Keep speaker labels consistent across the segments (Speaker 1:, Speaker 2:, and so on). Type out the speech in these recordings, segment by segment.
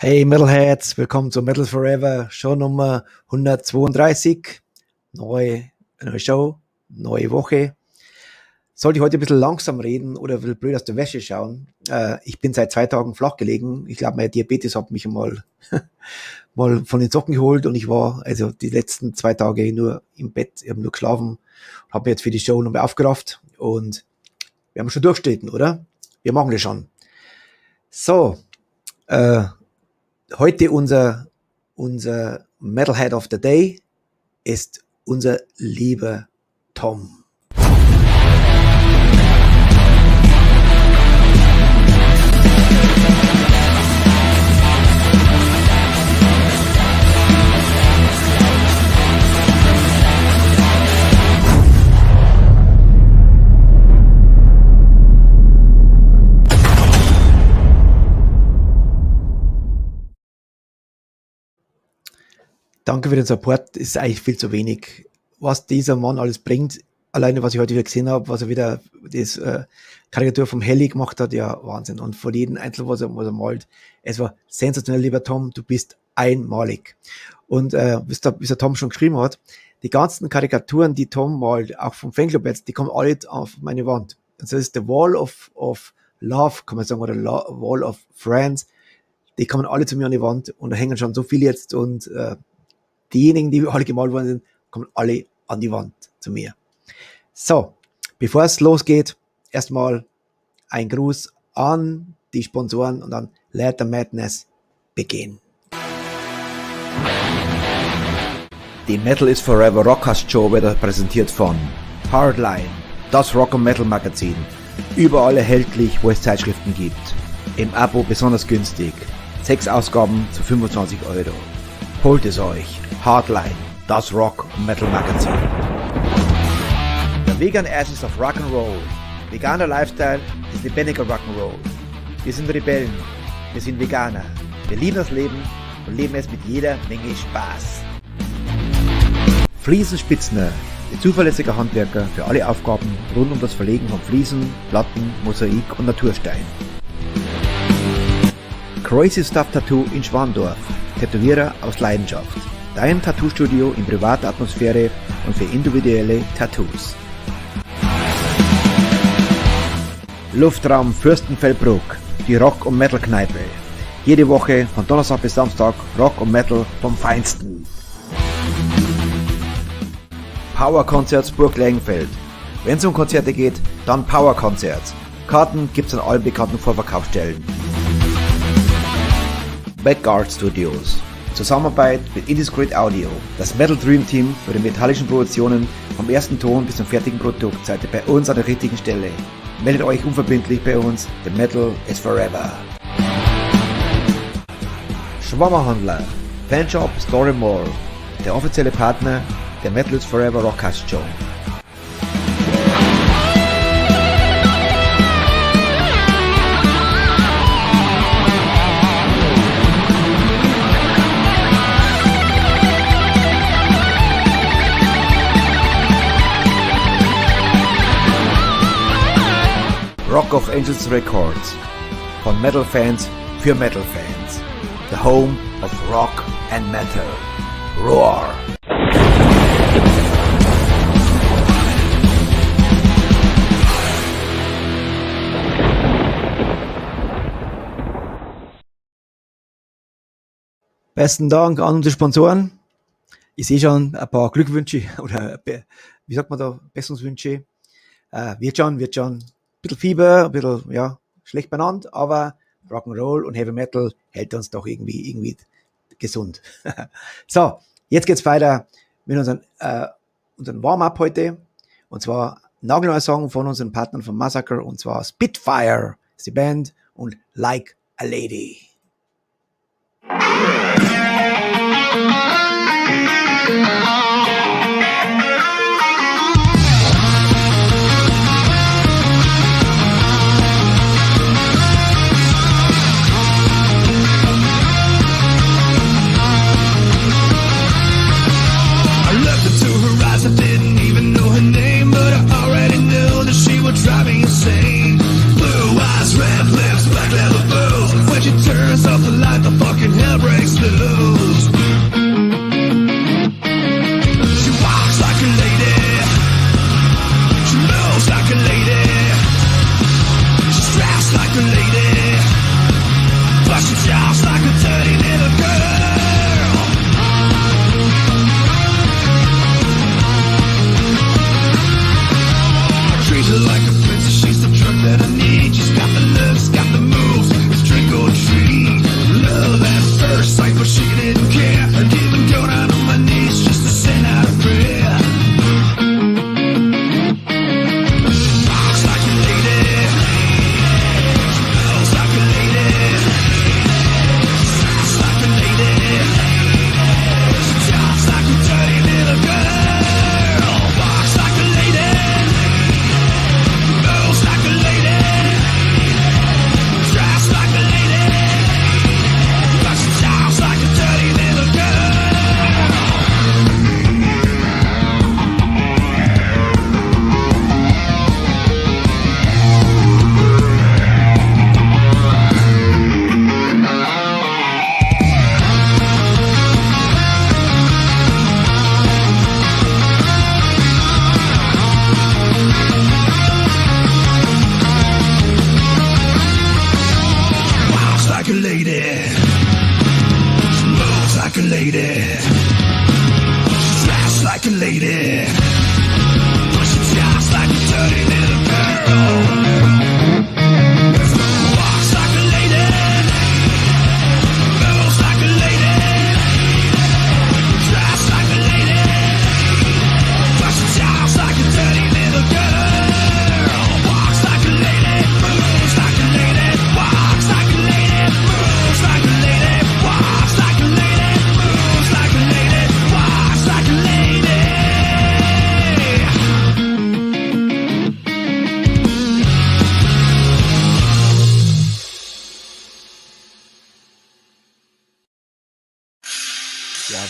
Speaker 1: Hey Metalheads, willkommen zu Metal Forever, Show Nummer 132. Neue Show, neue Woche. Sollte ich heute ein bisschen langsam reden oder ein bisschen blöd aus der Wäsche schauen? Ich bin seit 2 Tagen flach gelegen. Ich glaube, mein Diabetes hat mich mal von den Socken geholt und ich war also die letzten 2 Tage nur im Bett, ich habe nur geschlafen, habe jetzt für die Show nochmal aufgerafft und wir haben schon durchgestritten, oder? Wir machen das schon. So, heute unser Metalhead of the Day ist unser lieber Tom. Danke für den Support, ist eigentlich viel zu wenig. Was dieser Mann alles bringt, alleine was ich heute wieder gesehen habe, was er wieder das Karikatur vom Helly gemacht hat, ja Wahnsinn. Und von jedem Einzel, was er malt, es war sensationell, lieber Tom, du bist einmalig. Und wie der Tom schon geschrieben hat, die ganzen Karikaturen, die Tom malt, auch vom Fanclub jetzt, die kommen alle auf meine Wand. Also das ist der Wall of Love, kann man sagen, oder Wall of Friends, die kommen alle zu mir an die Wand und da hängen schon so viele jetzt und diejenigen, die alle gemalt worden sind, kommen alle an die Wand zu mir. So, bevor es losgeht, erstmal ein Gruß an die Sponsoren und dann let the madness begin.
Speaker 2: Die Metal is Forever Rockcast Show wird präsentiert von Hardline, das Rock- und Metal-Magazin. Überall erhältlich, wo es Zeitschriften gibt. Im Abo besonders günstig. 6 Ausgaben zu 25 €. Holt es euch. Hardline, das Rock- und Metal-Magazin. The Vegan Ashes of Rock'n'Roll. Veganer Lifestyle ist lebendiger Rock'n'Roll. Wir sind Rebellen. Wir sind Veganer. Wir lieben das Leben und leben es mit jeder Menge Spaß. Fliesenspitzner, der zuverlässige Handwerker für alle Aufgaben rund um das Verlegen von Fliesen, Platten, Mosaik und Naturstein. Crazy Stuff Tattoo in Schwandorf, Tätowierer aus Leidenschaft. Dein Tattoo-Studio in privater Atmosphäre und für individuelle Tattoos. Luftraum Fürstenfeldbruck, die Rock- und Metal-Kneipe. Jede Woche von Donnerstag bis Samstag Rock und Metal vom Feinsten. Power Concerts Burg Lengenfeld. Wenn es um Konzerte geht, dann Power Concerts. Karten gibt's an allen bekannten Vorverkaufsstellen. Backguard Studios. Zusammenarbeit mit Indiscreet Audio. Das Metal Dream Team für die metallischen Produktionen vom ersten Ton bis zum fertigen Produkt seid ihr bei uns an der richtigen Stelle. Meldet euch unverbindlich bei uns. The Metal is Forever. Schwammerhandler. Fanshop Story Mall. Der offizielle Partner der Metal is Forever Rockcast Show. Rock of Angels Records. Von Metal Fans für Metal Fans. The home of Rock and Metal. Roar!
Speaker 1: Besten Dank an unsere Sponsoren. Ich sehe schon ein paar Glückwünsche oder wie sagt man da, Besserungswünsche. Wird schon. Ein bisschen Fieber, ein bisschen, ja, schlecht benannt, aber Rock'n'Roll und Heavy Metal hält uns doch irgendwie gesund. So, jetzt geht's weiter mit unseren Warm-Up heute. Und zwar nagelneuer Song von unseren Partnern von Massacre, und zwar Spitfire ist die Band und Like a Lady.
Speaker 3: Driving insane. Blue eyes, red lips, black leather boots. When she turns off the light, the fucking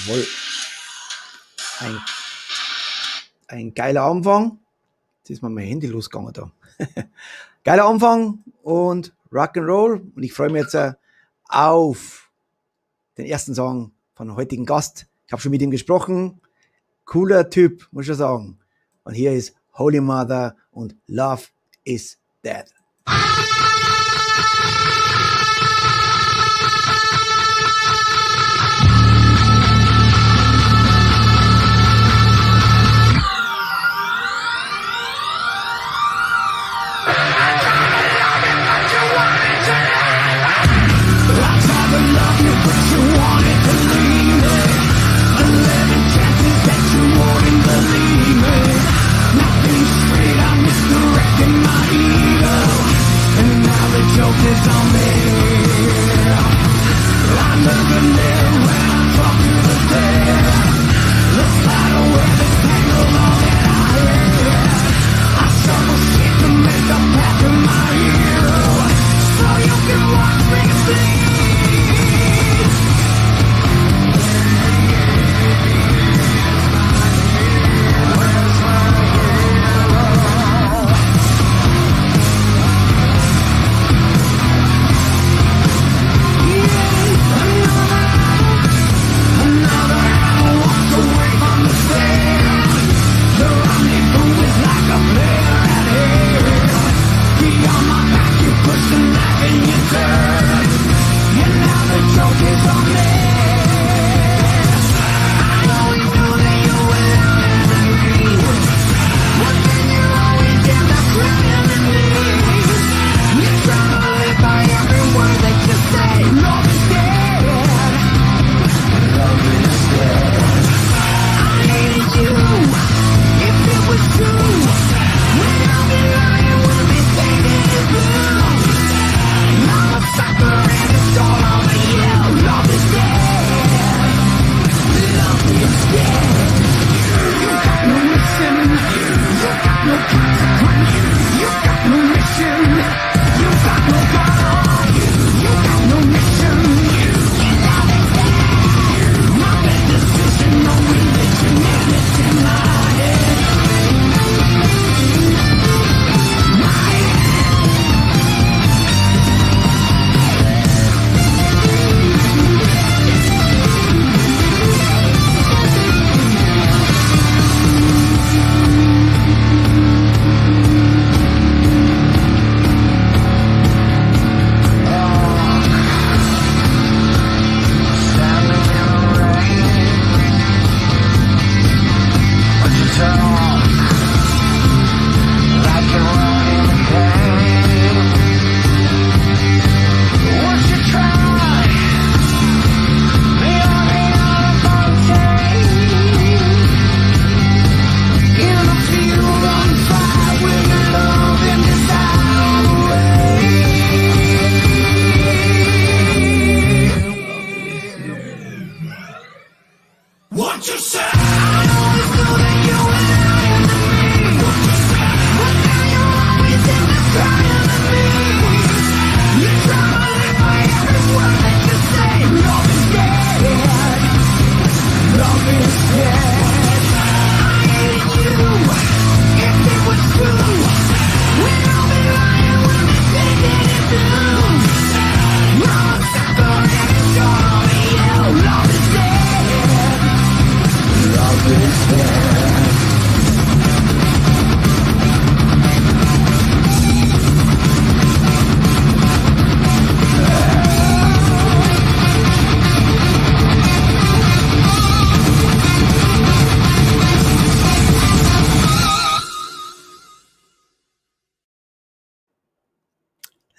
Speaker 1: Jawohl. Ein geiler Anfang. Jetzt ist mir mein Handy losgegangen da. Geiler Anfang und Rock'n'Roll. Und ich freue mich jetzt auf den ersten Song von dem heutigen Gast. Ich habe schon mit ihm gesprochen. Cooler Typ, muss ich schon sagen. Und hier ist Holy Mother und Love is Dead.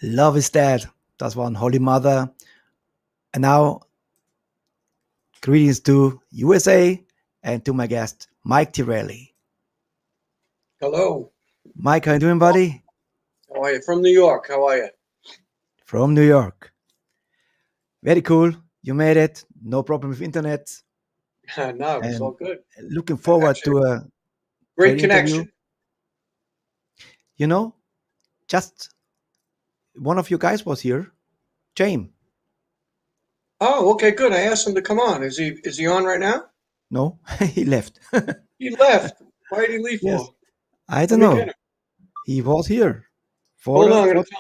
Speaker 1: Love is Dead. Das war ein Holy Mother. And now, greetings to USA and to my guest, Mike Tirelli.
Speaker 4: Hello.
Speaker 1: Mike, how you doing, buddy?
Speaker 4: How are you? From New York. How are you?
Speaker 1: From New York. Very cool. You made it. No problem with internet.
Speaker 4: No, it's all good.
Speaker 1: Looking forward to a
Speaker 4: great connection.
Speaker 1: Interview. You know, just one of you guys was here, James.
Speaker 4: Oh, okay, good. I asked him to come on. Is he on right now?
Speaker 1: No, he left.
Speaker 4: He left. Why did he leave
Speaker 1: Yes.
Speaker 4: for?
Speaker 1: I don't
Speaker 4: Let me get
Speaker 1: know.
Speaker 4: him.
Speaker 1: He was here
Speaker 4: Hold on,
Speaker 1: for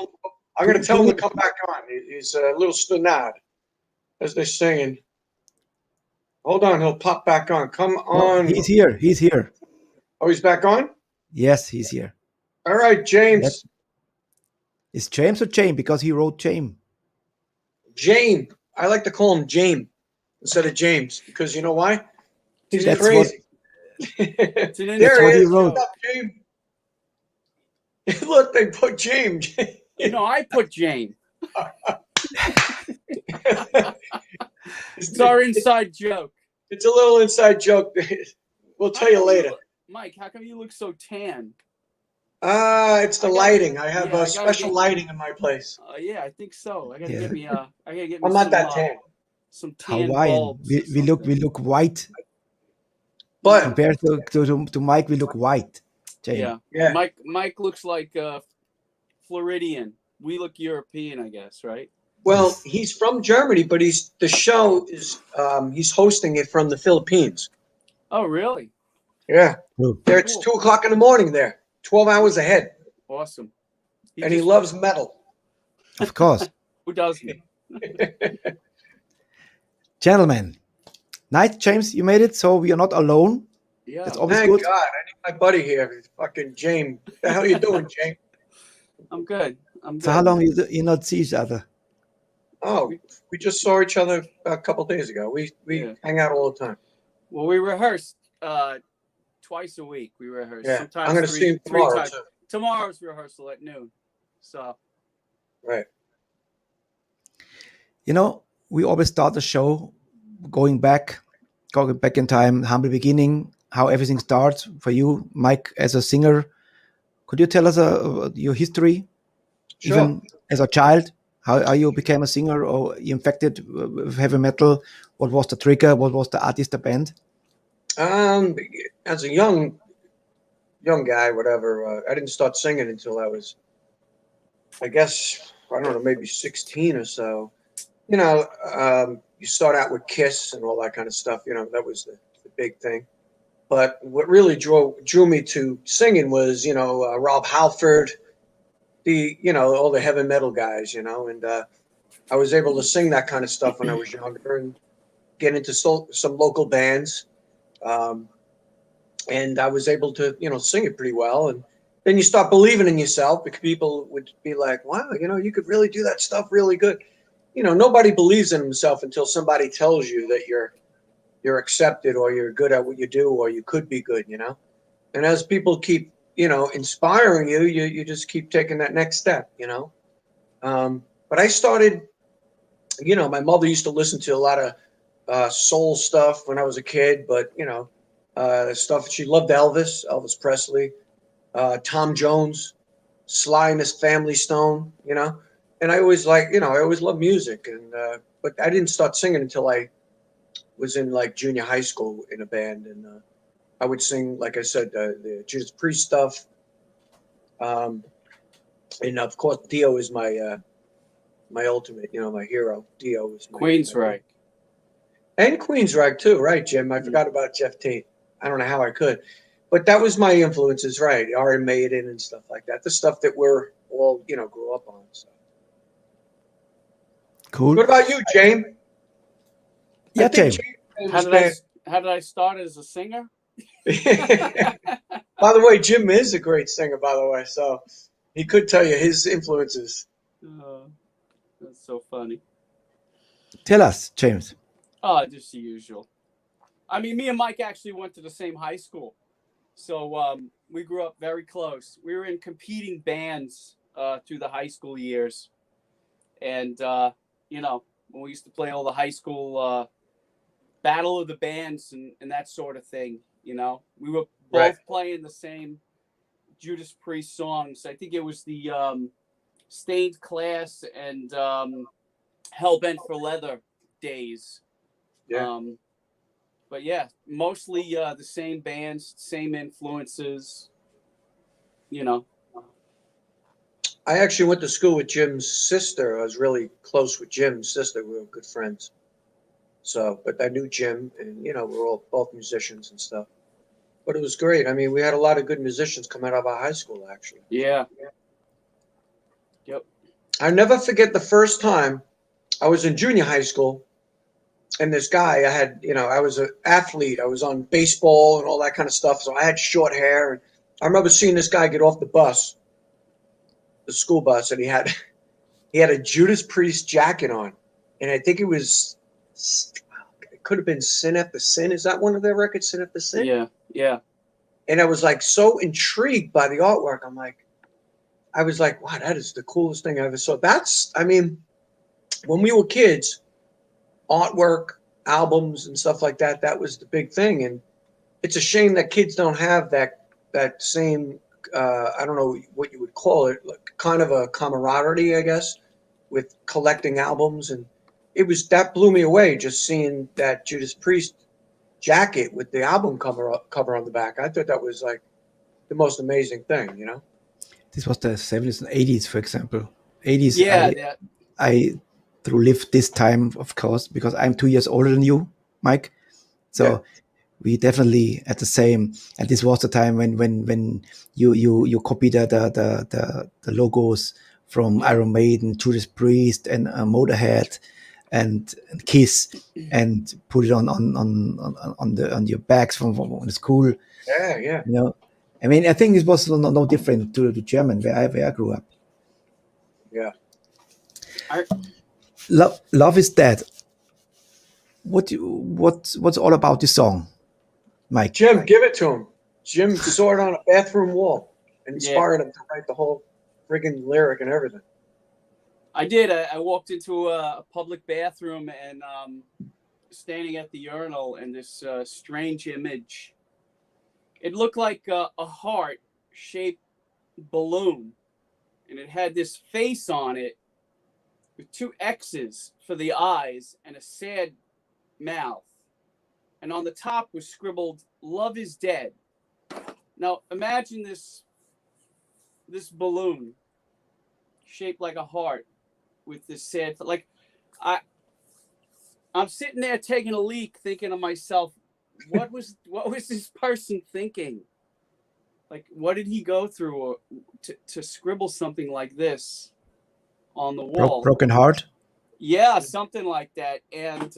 Speaker 4: I'm gonna tell him to
Speaker 1: two.
Speaker 4: come back on. He's a little stunad as they're singing. Hold on, he'll pop back on. Come
Speaker 1: No,
Speaker 4: on.
Speaker 1: he's here. He's here.
Speaker 4: Oh, he's back on?
Speaker 1: Yes, he's here.
Speaker 4: All right,
Speaker 1: Yes.
Speaker 4: James.
Speaker 1: Is James or James? Because he wrote James.
Speaker 4: Jane. I like to call him James instead of James because you know why? He's
Speaker 1: That's
Speaker 4: crazy.
Speaker 5: It's an
Speaker 4: There
Speaker 1: what
Speaker 4: he
Speaker 1: he
Speaker 4: is.
Speaker 1: wrote.
Speaker 4: What's up, James? Look, they put James.
Speaker 5: No, I put Jane. It's our inside joke.
Speaker 4: It's a little inside joke. We'll tell you later.
Speaker 5: Mike, how come you look so tan?
Speaker 4: It's the lighting. I have
Speaker 5: yeah, I gotta
Speaker 4: special
Speaker 5: get-
Speaker 4: lighting in my place.
Speaker 5: Yeah, I think so. I gotta
Speaker 1: Yeah.
Speaker 5: get me. I gotta get me.
Speaker 4: I'm not that tan.
Speaker 5: Some tan
Speaker 1: Hawaiian.
Speaker 5: bulbs.
Speaker 1: We look white
Speaker 4: But
Speaker 1: compared to Mike. We look white. James.
Speaker 5: Yeah.
Speaker 4: yeah,
Speaker 5: Mike looks like Floridian. We look European, I guess, right?
Speaker 4: well,
Speaker 1: Yes.
Speaker 4: he's from Germany, but the show is he's hosting it from the Philippines.
Speaker 5: Oh, really?
Speaker 4: Yeah,
Speaker 1: True.
Speaker 4: there it's
Speaker 5: Cool.
Speaker 4: 2:00 in the morning there, 12 hours ahead,
Speaker 5: Awesome.
Speaker 4: and he loves metal.
Speaker 1: Of course.
Speaker 5: Who doesn't?
Speaker 1: Gentlemen. Nice, James. You made it. So we are not alone.
Speaker 5: Yeah.
Speaker 1: That's always
Speaker 4: Thank
Speaker 1: good.
Speaker 4: God, I need my buddy here, fucking James. What the hell you doing, James?
Speaker 5: I'm good. I'm good.
Speaker 1: So how long you not see each other?
Speaker 4: Oh, we just saw each other a couple days ago. We
Speaker 5: Yeah.
Speaker 4: hang out all the time.
Speaker 5: Well, we rehearsed twice a week. We rehearse.
Speaker 4: Yeah,
Speaker 5: Sometimes
Speaker 4: I'm gonna
Speaker 5: three,
Speaker 4: see him
Speaker 5: three
Speaker 4: tomorrow
Speaker 5: times.
Speaker 4: too.
Speaker 5: Tomorrow's rehearsal at noon. So
Speaker 4: Right.
Speaker 1: You know, we always start the show going back in time, humble beginning, how everything starts for you, Mike, as a singer. Could you tell us your history,
Speaker 4: Sure.
Speaker 1: even as a child, how you became a singer or you infected with heavy metal? What was the trigger? What was the artist, the band?
Speaker 4: As a young guy, whatever, I didn't start singing until I was, I guess, I don't know, maybe 16 or so. You know, you start out with Kiss and all that kind of stuff. You know, that was the big thing. But what really drew me to singing was, you know, Rob Halford, all the heavy metal guys, and I was able to sing that kind of stuff when I was younger and get into some local bands. And I was able to, sing it pretty well. And then you start believing in yourself because people would be like, wow, you could really do that stuff really good. Nobody believes in himself until somebody tells you that you're accepted or you're good at what you do or you could be good, And as people keep, inspiring you, you just keep taking that next step, But I started, my mother used to listen to a lot of soul stuff when I was a kid, but, stuff. She loved Elvis Presley, Tom Jones, Sly and his Family Stone, And I always I always loved music, but I didn't start singing until I was in like junior high school in a band, and I would sing, like I said, the Judas Priest stuff, and of course Dio is my ultimate, my hero. Dio is my
Speaker 5: Queensryche.
Speaker 4: and Queensryche too, right, Jim? I forgot about Jeff Tate. I don't know how I could, but that was my influences, right? Iron Maiden and stuff like that. The stuff that we're all, grew up on. So.
Speaker 1: Cool.
Speaker 4: What about you, James?
Speaker 1: Yeah, James.
Speaker 5: How did I start as a singer?
Speaker 4: By the way, Jim is a great singer, by the way, so he could tell you his influences.
Speaker 5: That's so funny.
Speaker 1: Tell us, James.
Speaker 5: Oh, just the usual. I mean, me and Mike actually went to the same high school. So we grew up very close. We were in competing bands through the high school years. And, when we used to play all the high school battle of the bands and that sort of thing, we were both playing the same Judas Priest songs. I think it was the Stained Class and Hellbent for Leather days.
Speaker 4: Yeah.
Speaker 5: But yeah, mostly the same bands, same influences,
Speaker 4: I actually went to school with Jim's sister. I was really close with Jim's sister. We were good friends. So, but I knew Jim, and you know, we're all both musicians and stuff. But it was great. I mean, we had a lot of good musicians come out of our high school, actually.
Speaker 5: Yeah. Yep.
Speaker 4: I never forget the first time I was in junior high school, and this guy, I was an athlete. I was on baseball and all that kind of stuff. So I had short hair. And I remember seeing this guy get off the bus, the school bus, and he had a Judas Priest jacket on. And I think it could have been Sin After Sin. Is that one of their records, Sin After Sin?
Speaker 5: Yeah. Yeah.
Speaker 4: And I was like so intrigued by the artwork. I was like, wow, that is the coolest thing I ever saw. When we were kids, artwork, albums, and stuff like that, that was the big thing. And it's a shame that kids don't have that same, I don't know what you would call it, like kind of a camaraderie, I guess, with collecting albums. And that blew me away, just seeing that Judas Priest jacket with the album cover on the back. I thought that was like the most amazing thing, you know?
Speaker 1: This was the 70s and 80s, for example. 80s,
Speaker 5: Yeah.
Speaker 1: I through lived this time, of course, because I'm 2 years older than you, Mike. So we definitely at the same. And this was the time when you copy the logos from Iron Maiden, Judas Priest, and Motorhead, and Kiss, and put it on your bags from the school.
Speaker 4: Yeah.
Speaker 1: You know, I mean, I think it was no different to German where I grew up.
Speaker 4: Yeah.
Speaker 1: Love is dead. What's all about this song, Mike?
Speaker 4: Jim, give it to him. Jim saw it on a bathroom wall and inspired him to write the whole friggin' lyric and everything.
Speaker 5: I did. I walked into a public bathroom and standing at the urinal, and this strange image. It looked like a heart-shaped balloon, and it had this face on it with 2 X's for the eyes and a sad mouth. And on the top was scribbled, "Love is dead." Now imagine this balloon shaped like a heart with this sad, like I'm sitting there taking a leak thinking to myself, what was this person thinking? Like, what did he go through to scribble something like this on the wall?
Speaker 1: Broken heart?
Speaker 5: Yeah, something like that. And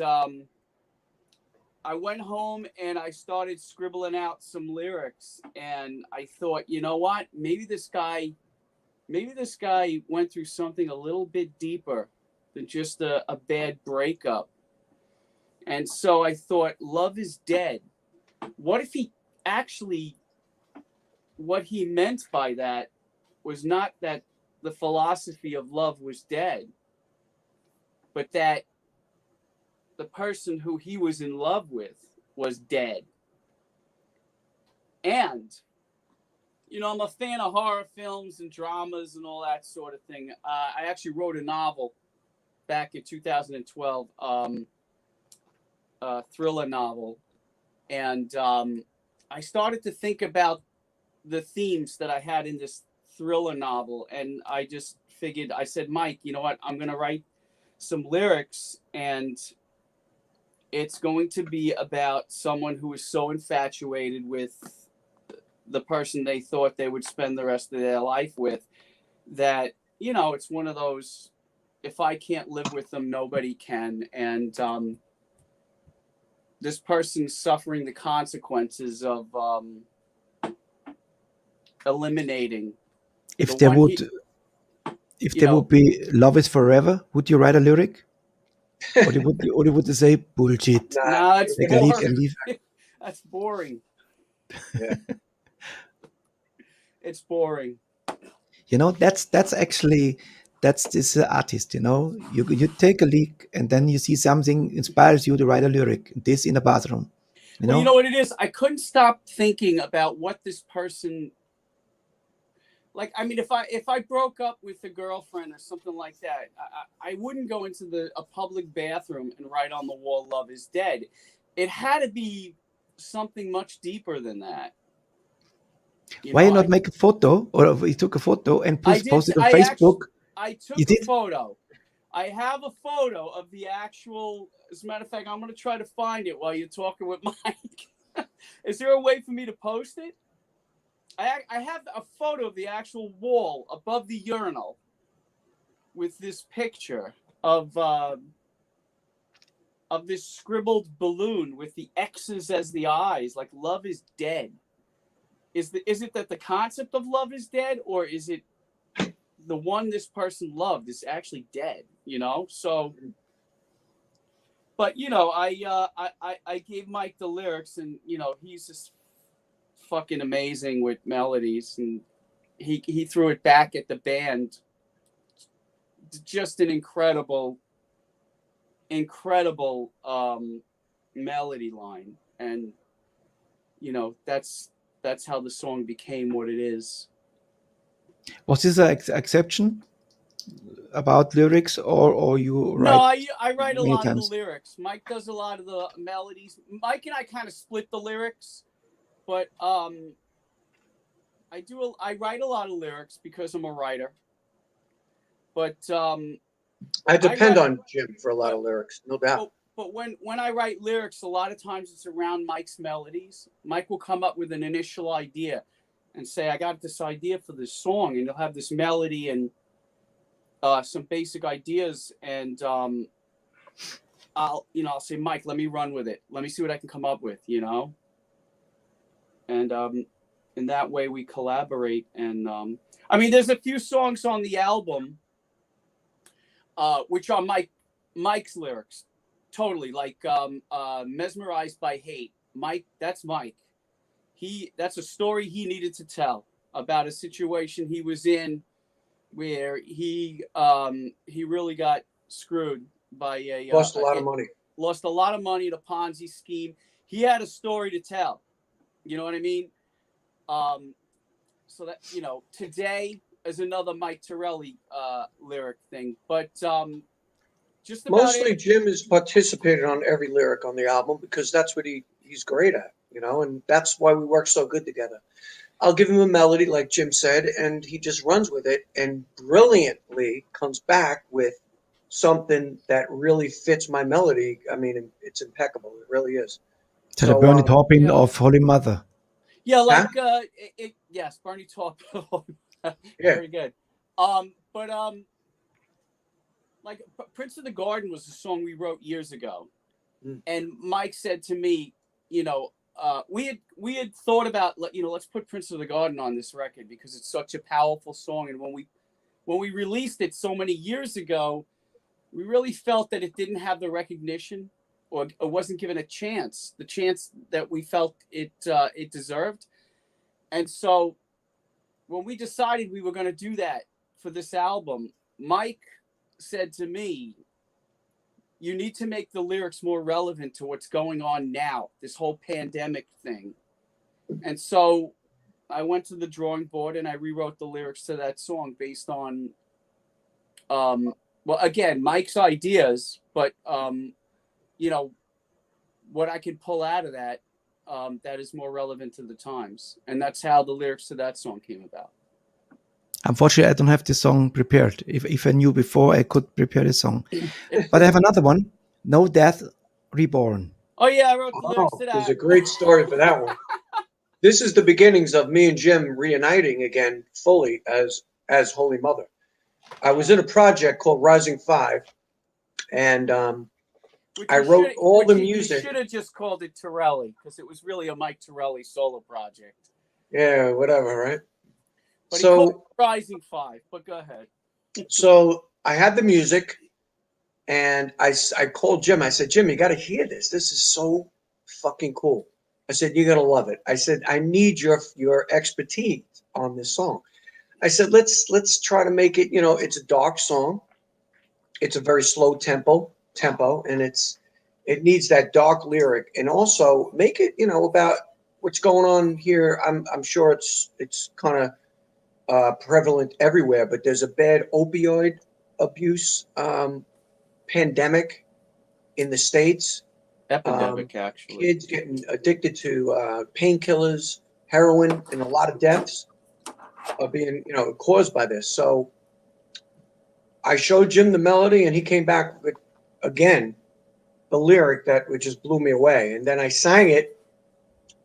Speaker 5: I went home and I started scribbling out some lyrics. And I thought, you know what? Maybe this guy went through something a little bit deeper than just a bad breakup. And so I thought, love is dead. What if what he meant by that was not that the philosophy of love was dead, but that the person who he was in love with was dead. And, you know, I'm a fan of horror films and dramas and all that sort of thing. I actually wrote a novel back in 2012, thriller novel. And I started to think about the themes that I had in this thriller novel. And I just figured, I said, Mike, you know what? I'm going to write some lyrics, and it's going to be about someone who is so infatuated with the person they thought they would spend the rest of their life with that, you know, it's one of those, if I can't live with them, nobody can. And this person's suffering the consequences of eliminating.
Speaker 1: If there would be love is forever, would you write a lyric? Or would you say bullshit?
Speaker 5: No, it's
Speaker 1: Take a leak and leave.
Speaker 5: That's boring.
Speaker 4: Yeah.
Speaker 5: It's boring.
Speaker 1: You know, that's this artist. You know, you take a leak and then you see something inspires you to write a lyric. This in the bathroom.
Speaker 5: You know what it is? I couldn't stop thinking about what this person. Like, I mean, if I broke up with a girlfriend or something like that, I wouldn't go into a public bathroom and write on the wall, "Love is dead." It had to be something much deeper than that.
Speaker 1: Why not make a photo, or you took a photo and post it on Facebook?
Speaker 5: I took a photo. I have a photo of the actual. As a matter of fact, I'm going to try to find it while you're talking with Mike. Is there a way for me to post it? I have a photo of the actual wall above the urinal with this picture of this scribbled balloon with the X's as the eyes, like love is dead. Is it that the concept of love is dead, or is it the one this person loved is actually dead? You know, so. But you know, I gave Mike the lyrics, and you know, he's just fucking amazing with melodies, and he threw it back at the band. Just an incredible melody line, and you know, that's how the song became what it is.
Speaker 1: Was this an exception about lyrics, or you write?
Speaker 5: No, I write a lot
Speaker 1: times?
Speaker 5: of the lyrics. Mike does a lot of the melodies. Mike and I kind of split the lyrics, but I write a lot of lyrics because I'm a writer. But
Speaker 4: I depend on Jim for a lot of lyrics, no doubt.
Speaker 5: But when I write lyrics, a lot of times it's around Mike's melodies. Mike will come up with an initial idea and say, I got this idea for this song, and he'll have this melody and some basic ideas, and I'll say, Mike, let me run with it. Let me see what I can come up with, you know? And in that way we collaborate. And I mean, there's a few songs on the album which are Mike's lyrics. Totally, like Mesmerized by Hate. Mike, that's Mike. That's a story he needed to tell about a situation he was in where he really got screwed by
Speaker 4: Lost a lot of money.
Speaker 5: Lost a lot of money in a Ponzi scheme. He had a story to tell. You know what I mean? So that, you know, Today is another Mike Torelli lyric thing, but just about
Speaker 4: mostly Jim has participated on every lyric on the album because that's what he's great at, you know, and that's why we work so good together. I'll give him a melody, like Jim said, and he just runs with it and brilliantly comes back with something that really fits my melody. I mean, it's impeccable. It really is.
Speaker 1: To the Bernie Taupin of Holy Mother.
Speaker 5: Yeah, like yes, Bernie Taupin. Very good. Like Prince of the Garden was a song we wrote years ago, and Mike said to me, you know, we had thought about, you know, let's put Prince of the Garden on this record because it's such a powerful song, and when we released it so many years ago, we really felt that it didn't have the recognition, or it wasn't given the chance that we felt it deserved. And so when we decided we were going to do that for this album, Mike said to me, you need to make the lyrics more relevant to what's going on now, this whole pandemic thing. And so I went to the drawing board and I rewrote the lyrics to that song based on, well, again, Mike's ideas, but, you know, what I can pull out of that, that is more relevant to the times. And that's how the lyrics to that song came about.
Speaker 1: Unfortunately, I don't have this song prepared. If I knew before, I could prepare the song. But I have another one, No Death, Reborn.
Speaker 5: Oh, yeah, I wrote the lyrics to that.
Speaker 4: There's a great story for that one. This is the beginnings of me and Jim reuniting again fully as Holy Mother. I was in a project called Rising 5, and I wrote all the music.
Speaker 5: You should have just called it Torelli, because it was really a Mike Torelli solo project.
Speaker 4: Yeah, whatever, right?
Speaker 5: But he called it Rising 5, but go ahead.
Speaker 4: So I had the music, and I called Jim. I said, Jim, you got to hear this. This is so fucking cool. I said, you're going to love it. I said, I need your expertise on this song. I said, let's try to make it, you know, it's a dark song. It's a very slow tempo, and it needs that dark lyric, and also make it, you know, about what's going on here. I'm sure it's kind of prevalent everywhere, but there's a bad opioid abuse pandemic in the States.
Speaker 5: Epidemic, actually.
Speaker 4: Kids getting addicted to painkillers, heroin, and a lot of deaths are being, you know, caused by this. So I showed Jim the melody, and he came back with, again, the lyric that just blew me away. And then I sang it,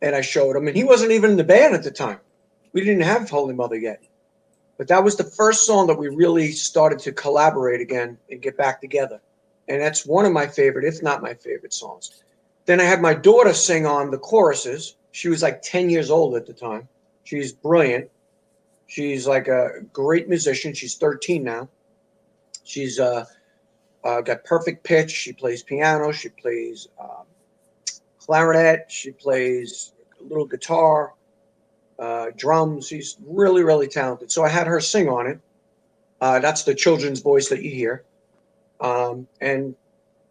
Speaker 4: and I showed him, and he wasn't even in the band at the time. We didn't have Holy Mother yet. But that was the first song that we really started to collaborate again and get back together. And that's one of my favorite, if not my favorite songs. Then I had my daughter sing on the choruses. She was like 10 years old at the time. She's brilliant. She's like a great musician. She's 13 now. She's got perfect pitch. She plays piano. She plays clarinet. She plays a little guitar, drums. She's really, really talented. So I had her sing on it. That's the children's voice that you hear. And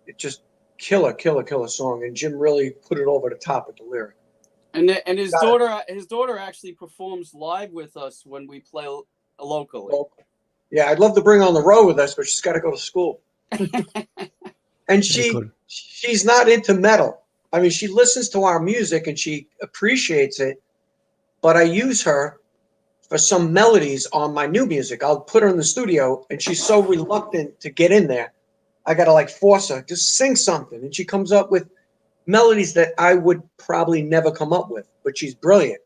Speaker 4: it just killer song. And Jim really put it over the top with the lyric.
Speaker 5: And his daughter actually performs live with us when we play locally.
Speaker 4: Yeah, I'd love to bring her on the road with us, but she's got to go to school. And she's not into metal. I mean, she listens to our music and she appreciates it, but I use her for some melodies on my new music. I'll put her in the studio, and she's so reluctant to get in there. I got to like force her, just sing something. And she comes up with melodies that I would probably never come up with, but she's brilliant.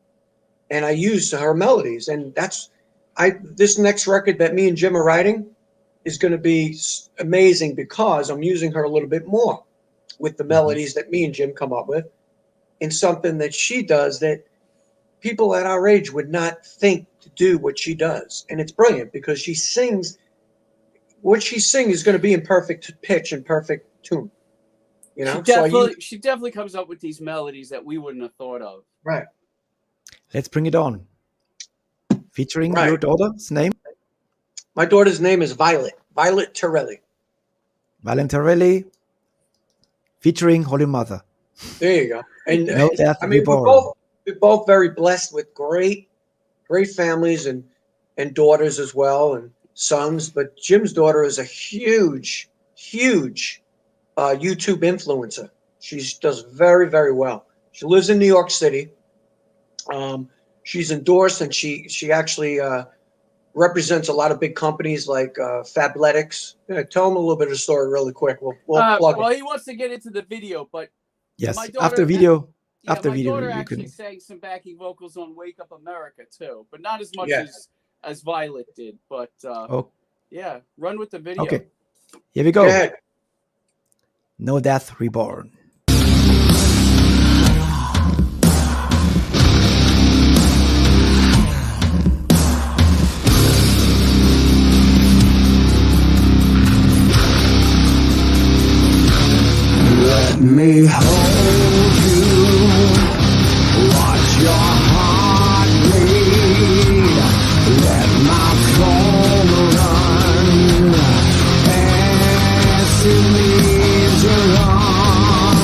Speaker 4: And I use her melodies. And this next record that me and Jim are writing is going to be amazing because I'm using her a little bit more with the melodies that me and Jim come up with, and something that she does that people at our age would not think to do what she does. And it's brilliant because she sings, what she sings is going to be in perfect pitch and perfect tune. You know,
Speaker 5: she definitely comes up with these melodies that we wouldn't have thought of.
Speaker 4: Right.
Speaker 1: Let's bring it on. Featuring your daughter's name?
Speaker 4: My daughter's name is Violet Torelli.
Speaker 1: Violet Torelli, featuring Holy Mother.
Speaker 4: There you go. And
Speaker 1: No Death Reborn.
Speaker 4: We're both very blessed with great families and daughters as well, and sons. But Jim's daughter is a huge YouTube influencer. She does very, very well. She lives in New York City. She's endorsed, and she actually represents a lot of big companies like Fabletics. Tell them a little bit of the story really quick. We'll plug
Speaker 5: well,
Speaker 4: it.
Speaker 5: he wants to get into the video, but
Speaker 1: yes,
Speaker 5: my daughter,
Speaker 1: after video,
Speaker 5: my daughter actually sang some backing vocals on "Wake Up America" too, but not as much as Violet did. But yeah, run with the video.
Speaker 1: Okay, here we go.
Speaker 4: Go ahead.
Speaker 1: No Death Reborn.
Speaker 3: Let me hold you, watch your heart bleed, let my soul run, as it leads your arms.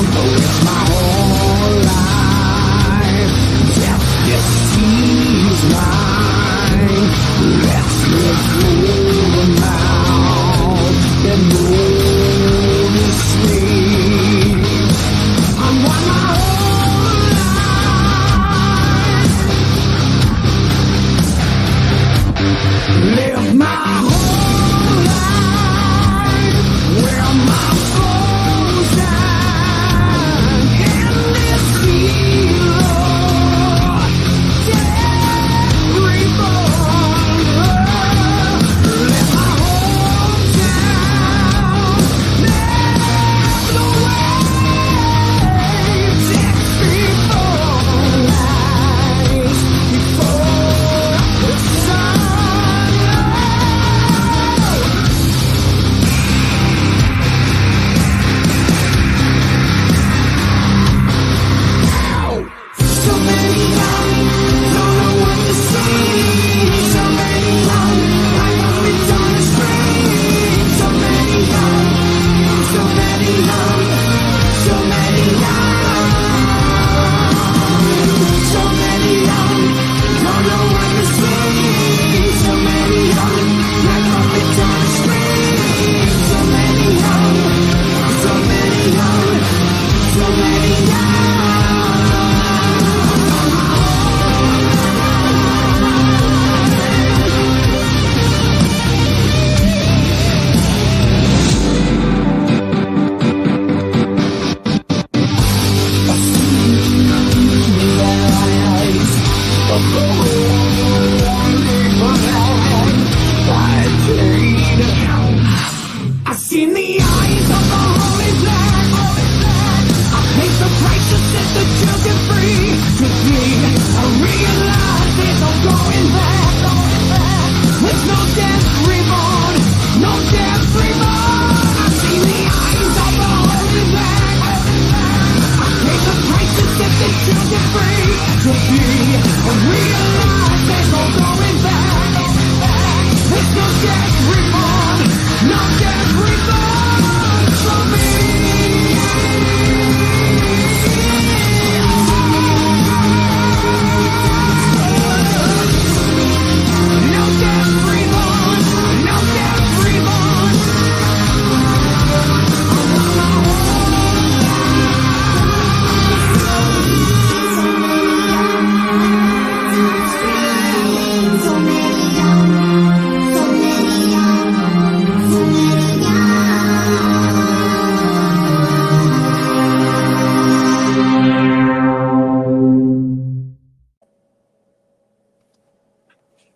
Speaker 3: going back. There's no dance reborn, no dance reborn. I see the eyes of the holding back. I pay the price to set these children free. To be realized there's no going back. There's no dance reborn, no dance reborn for me. No dance reborn, no dance reborn.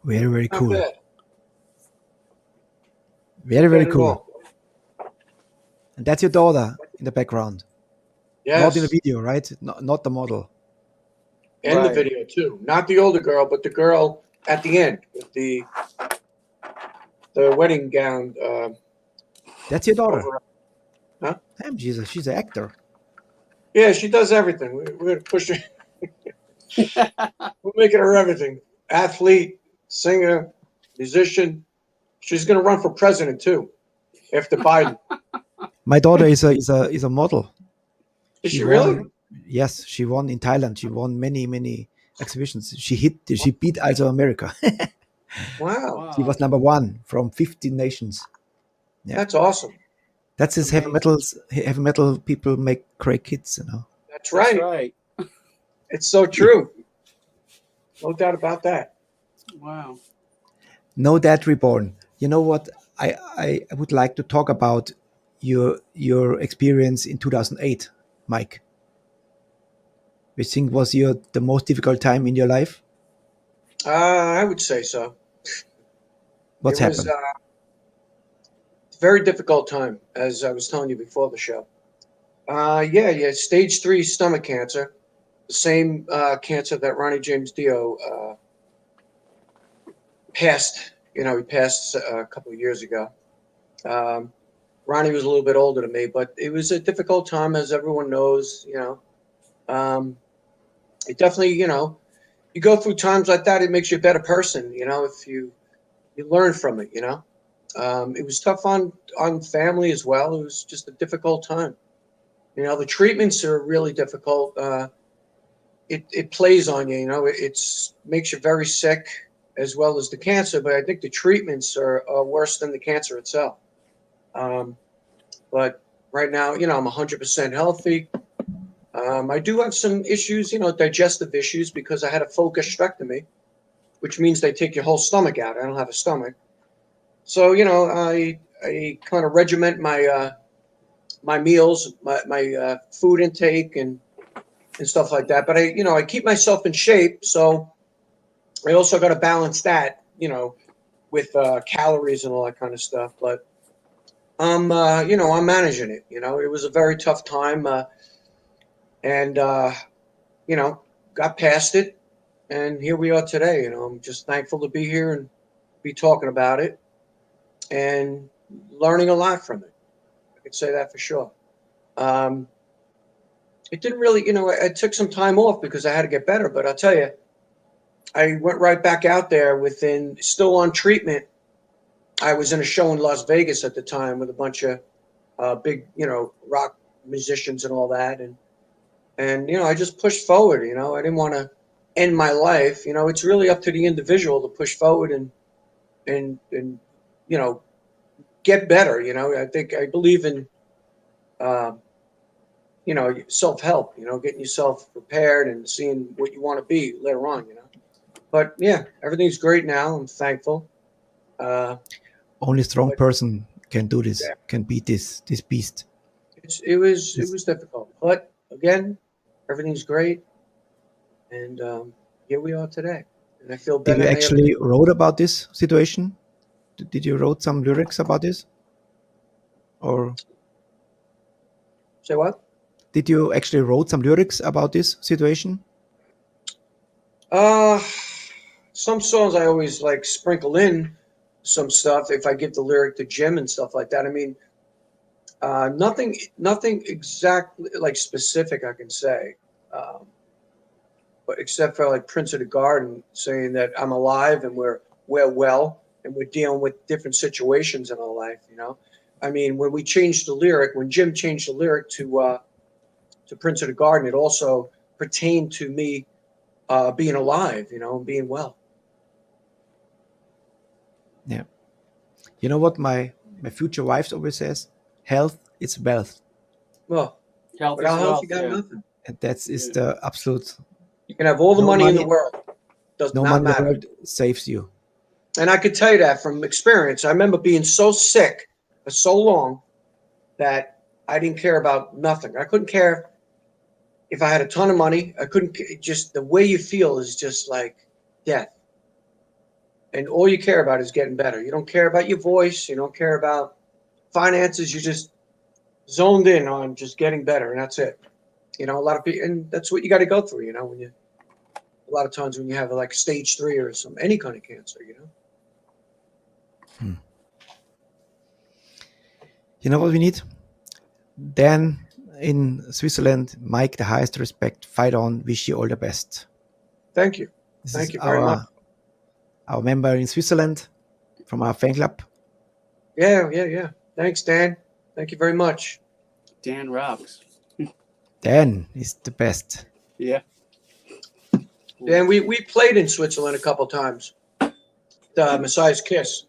Speaker 1: Very, very
Speaker 4: Not
Speaker 1: cool.
Speaker 4: bad.
Speaker 1: Very, very
Speaker 4: Bad at
Speaker 1: cool.
Speaker 4: all.
Speaker 1: And that's your daughter in the background.
Speaker 4: Yes.
Speaker 1: Not in the video, right? Not the model.
Speaker 4: And the
Speaker 5: Right.
Speaker 4: video too. Not the older girl, but the girl at the end with the wedding gown
Speaker 1: That's your daughter.
Speaker 4: over. Huh?
Speaker 1: Damn, Jesus, she's an actor.
Speaker 4: Yeah, she does everything. We're gonna push her. We're making her everything. Athlete, singer, musician. She's gonna run for president too, after Biden.
Speaker 1: My daughter is a model.
Speaker 4: Is
Speaker 1: She
Speaker 4: she really?
Speaker 1: won- Yes, she won in Thailand. She won many exhibitions. She beat also America.
Speaker 4: Wow,
Speaker 1: She was number 1 from 15 nations. Yeah.
Speaker 4: that's awesome.
Speaker 1: That's his heavy metal people make great kids, you know.
Speaker 4: That's
Speaker 5: That's
Speaker 4: right.
Speaker 5: right.
Speaker 4: It's so true. No doubt about that.
Speaker 5: Wow.
Speaker 1: No Dad Reborn. You know what? I would like to talk about your experience in 2008, Mike. Which think was the most difficult time in your life?
Speaker 4: I would say so.
Speaker 1: What's
Speaker 4: It was
Speaker 1: happened?
Speaker 4: a very difficult time, as I was telling you before the show. Yeah, stage 3 stomach cancer, the same cancer that Ronnie James Dio passed. You know, he passed a couple of years ago. Ronnie was a little bit older than me, but it was a difficult time, as everyone knows. You know, it definitely, you know, you go through times like that, it makes you a better person. You know, if you learn from it. You know, it was tough on family as well. It was just a difficult time. You know, the treatments are really difficult. It plays on you. You know, it's makes you very sick as well as the cancer. But I think the treatments are worse than the cancer itself. But right now, you know, I'm 100% healthy. I do have some issues, you know, digestive issues, because I had a full gastrectomy, which means they take your whole stomach out. I don't have a stomach. So, you know, I kind of regiment my my meals, my food intake and stuff like that. But I keep myself in shape. So I also got to balance that, you know, with calories and all that kind of stuff. But I'm managing it. You know, it was a very tough time, and you know, got past it, and here we are today. You know, I'm just thankful to be here and be talking about it and learning a lot from it. I could say that for sure. It didn't really, you know, I took some time off because I had to get better. But I'll tell you, I went right back out there still on treatment. I was in a show in Las Vegas at the time with a bunch of big, you know, rock musicians and all that. And, you know, I just pushed forward, you know, I didn't want to end my life. You know, it's really up to the individual to push forward and you know, get better. You know, I believe in, you know, self-help, you know, getting yourself prepared and seeing what you want to be later on, you know. But yeah, everything's great now. I'm thankful.
Speaker 1: Only strong
Speaker 4: but-
Speaker 1: person can do this,
Speaker 4: Yeah.
Speaker 1: can beat this beast.
Speaker 4: It was difficult, but again, everything's great, and here we are today, and I feel
Speaker 1: Did
Speaker 4: better.
Speaker 1: you
Speaker 4: than I ever
Speaker 1: actually
Speaker 4: did.
Speaker 1: wrote about this situation? Did you wrote some lyrics about this? Or
Speaker 4: Say what?
Speaker 1: did you actually wrote some lyrics about this situation?
Speaker 4: some songs I always like sprinkle in some stuff if I give the lyric to Jim and stuff like that. I mean, nothing exactly like specific I can say, but except for like Prince of the Garden saying that I'm alive and we're well and we're dealing with different situations in our life. You know, I mean, when we changed the lyric, when Jim changed the lyric to Prince of the Garden, it also pertained to me being alive, you know, and being well.
Speaker 1: Yeah. You know what my future wife always says? Health is wealth.
Speaker 4: Well,
Speaker 5: Health is
Speaker 4: without health,
Speaker 5: wealth.
Speaker 4: you got
Speaker 5: Yeah.
Speaker 4: nothing.
Speaker 1: And that is the absolute.
Speaker 4: You can have all the
Speaker 1: No
Speaker 4: money in the
Speaker 1: money-
Speaker 4: world. Does
Speaker 1: No
Speaker 4: not
Speaker 1: money in the
Speaker 4: matter.
Speaker 1: world saves you.
Speaker 4: And I could tell you that from experience. I remember being so sick for so long that I didn't care about nothing. I couldn't care if I had a ton of money. I couldn't just the way you feel is just like death. And all you care about is getting better. You don't care about your voice. You don't care about finances. You're just zoned in on just getting better, and that's it. You know, a lot of people, and that's what you got to go through. You know, when you a lot of times when you have like stage 3 or any kind of cancer, you know.
Speaker 1: You know what we need? Dan in Switzerland, Mike, the highest respect. Fight on. Wish you all the best.
Speaker 4: Thank you.
Speaker 1: This
Speaker 4: Thank
Speaker 1: is
Speaker 4: you very much.
Speaker 1: Our member in Switzerland from our fan club.
Speaker 4: Yeah. Thanks, Dan. Thank you very much.
Speaker 5: Dan rocks.
Speaker 1: Dan is the best.
Speaker 5: Yeah.
Speaker 4: Dan, we played in Switzerland a couple times. The Messiah's Kiss.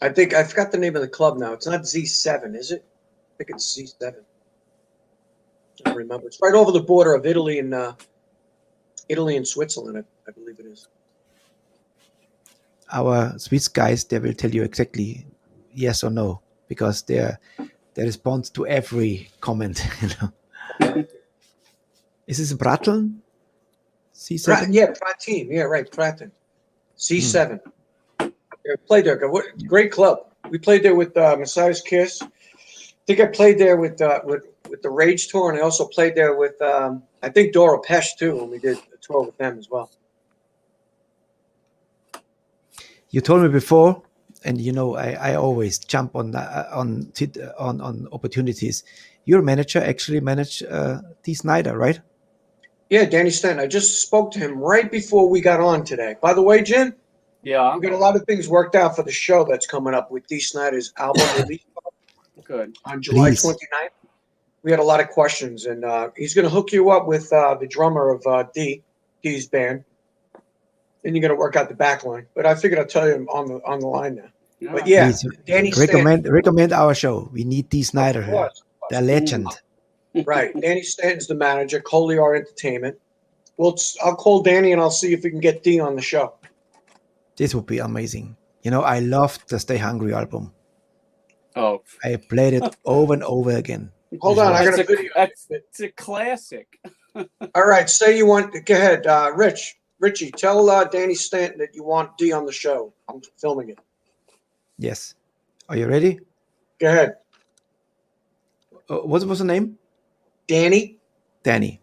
Speaker 4: I think I forgot the name of the club now. It's not Z7, is it? I think it's Z7. I don't remember. It's right over the border of Italy and Switzerland, I believe it is.
Speaker 1: Our Swiss guys, they will tell you exactly yes or no because they respond to every comment. You know. Is this Bratteln? C7?
Speaker 4: Yeah, Pratin. Yeah, right, Pratin. C7. Yeah, played there. Great club. We played there with Messiah's Kiss. I think I played there with the Rage tour, and I also played there with I think Dora Pesh too when we did a tour with them as well.
Speaker 1: You told me before, and you know I always jump on opportunities. Your manager actually managed Dee Snider, right?
Speaker 4: Yeah, Danny Stanton. I just spoke to him right before we got on today. By the way, Jim,
Speaker 5: Yeah.
Speaker 4: we got a lot of things worked out for the show that's coming up with Dee Snider's album release
Speaker 5: Good.
Speaker 4: on July
Speaker 1: Please.
Speaker 4: 29th. We had a lot of questions, and he's going to hook you up with the drummer of Dee's band, and you're going to work out the back line. But I figured I'd tell you on the line now.
Speaker 5: Yeah.
Speaker 4: But yeah,
Speaker 1: Please,
Speaker 4: Danny Stanton.
Speaker 1: recommend our show. We need Dee Snider
Speaker 4: Of
Speaker 1: here,
Speaker 4: course.
Speaker 1: the legend.
Speaker 4: Right. Danny Stanton's the manager, Coliar Entertainment. Well, I'll call Danny and I'll see if we can get Dee on the show.
Speaker 1: This would be amazing. You know, I loved the Stay Hungry album.
Speaker 5: Oh,
Speaker 1: I played it over and over again.
Speaker 4: Hold on, I got a
Speaker 5: That's
Speaker 4: video.
Speaker 5: it's a classic.
Speaker 4: All right, say you want. Go ahead, Richie. Tell Danny Stanton that you want Dee on the show. I'm filming it.
Speaker 1: Yes. Are you ready?
Speaker 4: Go ahead,
Speaker 1: What was the name?
Speaker 4: Danny.
Speaker 1: Danny.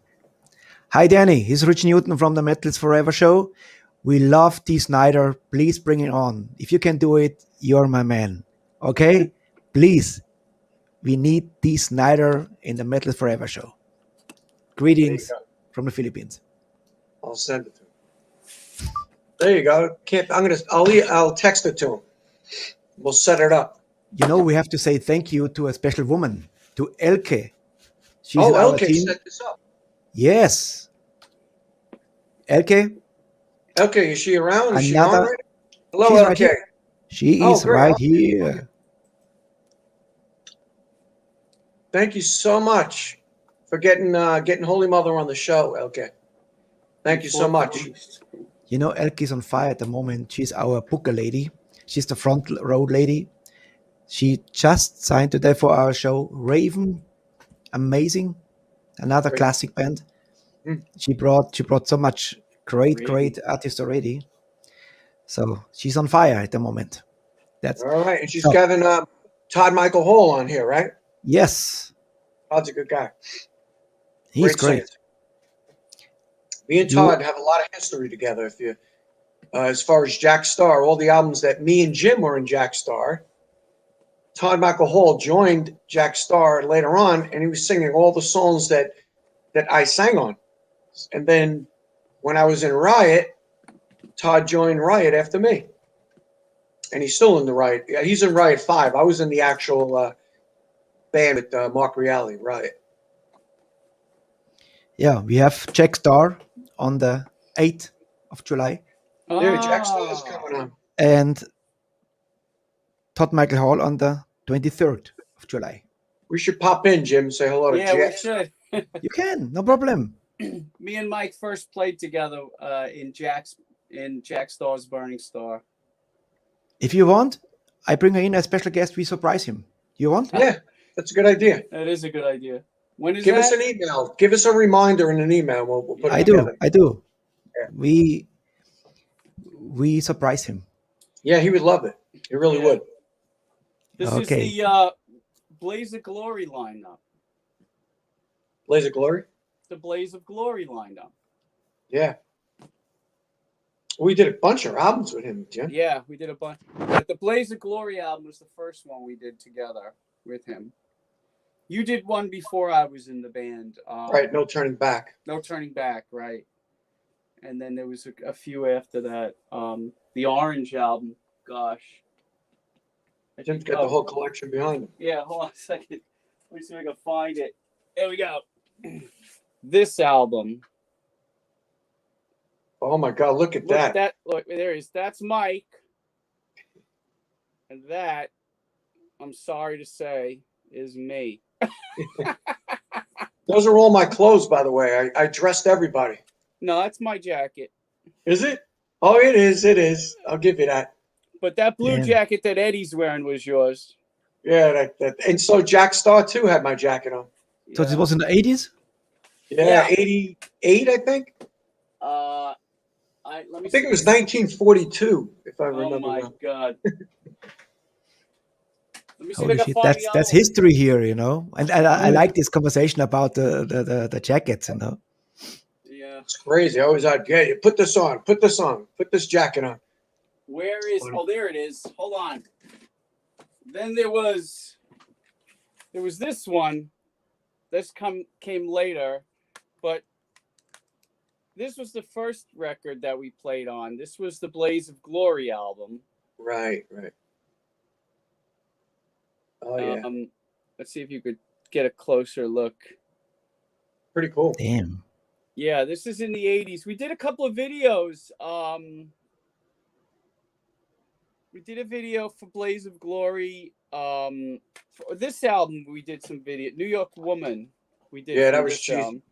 Speaker 1: Hi, Danny. He's Rich Newton from the Metals Forever show. We love Dee Snider. Please bring it on. If you can do it, you're my man. Okay? Please. We need Dee Snider in the Metals Forever show. Greetings
Speaker 4: There you
Speaker 1: from the Philippines.
Speaker 4: I'll send it to him. There you go. I'll text it to him. We'll set it up.
Speaker 1: You know, we have to say thank you to a special woman, to Elke. She's in our
Speaker 4: Elke
Speaker 1: team.
Speaker 4: set this up.
Speaker 1: Yes. Elke,
Speaker 4: Elke, is she around? Is she
Speaker 1: Another-
Speaker 4: on right now? Hello,
Speaker 1: she's
Speaker 4: Elke.
Speaker 1: right here. she
Speaker 4: Oh,
Speaker 1: is
Speaker 4: great.
Speaker 1: right here.
Speaker 4: Thank you so much for getting Holy Mother on the show, Elke. Thank you so much.
Speaker 1: You know, Elke is on fire at the moment. She's our booker lady. She's the front row lady. She just signed today for our show. Raven, amazing. Another
Speaker 4: Great.
Speaker 1: classic band.
Speaker 4: Mm.
Speaker 1: She brought so much great
Speaker 5: Raven.
Speaker 1: artists already. So she's on fire at the moment. That's
Speaker 4: All right, and she's
Speaker 1: So-
Speaker 4: having Todd Michael Hall on here, right?
Speaker 1: yes.
Speaker 4: Todd's a good guy.
Speaker 1: He's great.
Speaker 4: singer. Me and Todd have a lot of history together. If you as far as Jack Starr, all the albums that me and Jim were in Jack Starr. Todd Michael Hall joined Jack Starr later on, and he was singing all the songs that I sang on. And then when I was in Riot, Todd joined Riot after me. And he's still in the Riot. Yeah, he's in Riot 5. I was in the actual band with Mark Reale, Riot.
Speaker 1: Yeah, we have Jack Starr on the 8th of July
Speaker 4: Yeah, Jack Starr's coming on.
Speaker 1: and Todd Michael Hall on the 23rd of July.
Speaker 4: We should pop in, Jim, say hello to
Speaker 5: Yeah,
Speaker 4: Jack.
Speaker 5: we should.
Speaker 1: You can, no problem.
Speaker 5: Me and Mike first played together in Jack Starr's Burning Star.
Speaker 1: If you want, I bring her in as special guest. We surprise him. You want?
Speaker 4: Yeah, that's a good idea.
Speaker 5: That is a good idea. When is
Speaker 4: Give
Speaker 5: that?
Speaker 4: us an email. Give us a reminder in an email. We'll put it
Speaker 1: I do.
Speaker 4: together.
Speaker 1: I do.
Speaker 4: Yeah.
Speaker 1: We surprise him.
Speaker 4: Yeah, he would love it. He really
Speaker 5: Yeah.
Speaker 4: would.
Speaker 5: This
Speaker 1: Okay.
Speaker 5: is the Blaze of Glory lineup.
Speaker 4: Blaze of Glory?
Speaker 5: The Blaze of Glory lineup.
Speaker 4: Yeah. We did a bunch of albums with him, Jim.
Speaker 5: Yeah, we did a bunch. But the Blaze of Glory album was the first one we did together with him. You did one before I was in the band.
Speaker 4: Right, No Turning Back.
Speaker 5: No Turning Back, right. And then there was a few after that. The Orange album, gosh.
Speaker 4: Jim's got the whole collection behind him.
Speaker 5: Yeah, hold on a second. Let me see if I can find it. There we go. This album.
Speaker 4: Oh my God, look at
Speaker 5: Look
Speaker 4: that.
Speaker 5: at that. Look, there it is. That's Mike. And that, I'm sorry to say, is me.
Speaker 4: Those are all my clothes, by the way. I dressed everybody.
Speaker 5: No, that's my jacket.
Speaker 4: Is it? Oh, it is. It is. I'll give you that.
Speaker 5: But that blue
Speaker 1: Yeah.
Speaker 5: jacket that Eddie's wearing was yours.
Speaker 4: Yeah, and so Jack Starr too had my jacket on.
Speaker 1: So
Speaker 5: Yeah.
Speaker 1: this was in the 80s?
Speaker 4: Yeah, 88, I think.
Speaker 5: Let me
Speaker 4: I think
Speaker 5: see.
Speaker 4: it was 1942, if I
Speaker 5: Oh
Speaker 4: remember
Speaker 5: my
Speaker 4: well.
Speaker 5: God. Let me see
Speaker 1: Holy
Speaker 5: if I can
Speaker 1: shit,
Speaker 5: find
Speaker 1: that's
Speaker 5: the album.
Speaker 1: history here, you know. And I like this conversation about the jackets, you know.
Speaker 5: Yeah.
Speaker 4: It's crazy. I always had, yeah, put this on, put this on, put this jacket on.
Speaker 5: Where is? Oh, there it is. Hold on. Then there was this one. This came later, but this was the first record that we played on. This was the Blaze of Glory album.
Speaker 4: Right. Oh yeah,
Speaker 5: Let's see if you could get a closer look.
Speaker 4: pretty cool.
Speaker 1: Damn.
Speaker 5: Yeah, this is in the 80s. We did a couple of videos. We did a video for Blaze of Glory. For this album, we did some video. New York Woman. We did.
Speaker 4: Yeah,
Speaker 5: for
Speaker 4: that was
Speaker 5: this
Speaker 4: cheesy.
Speaker 5: album.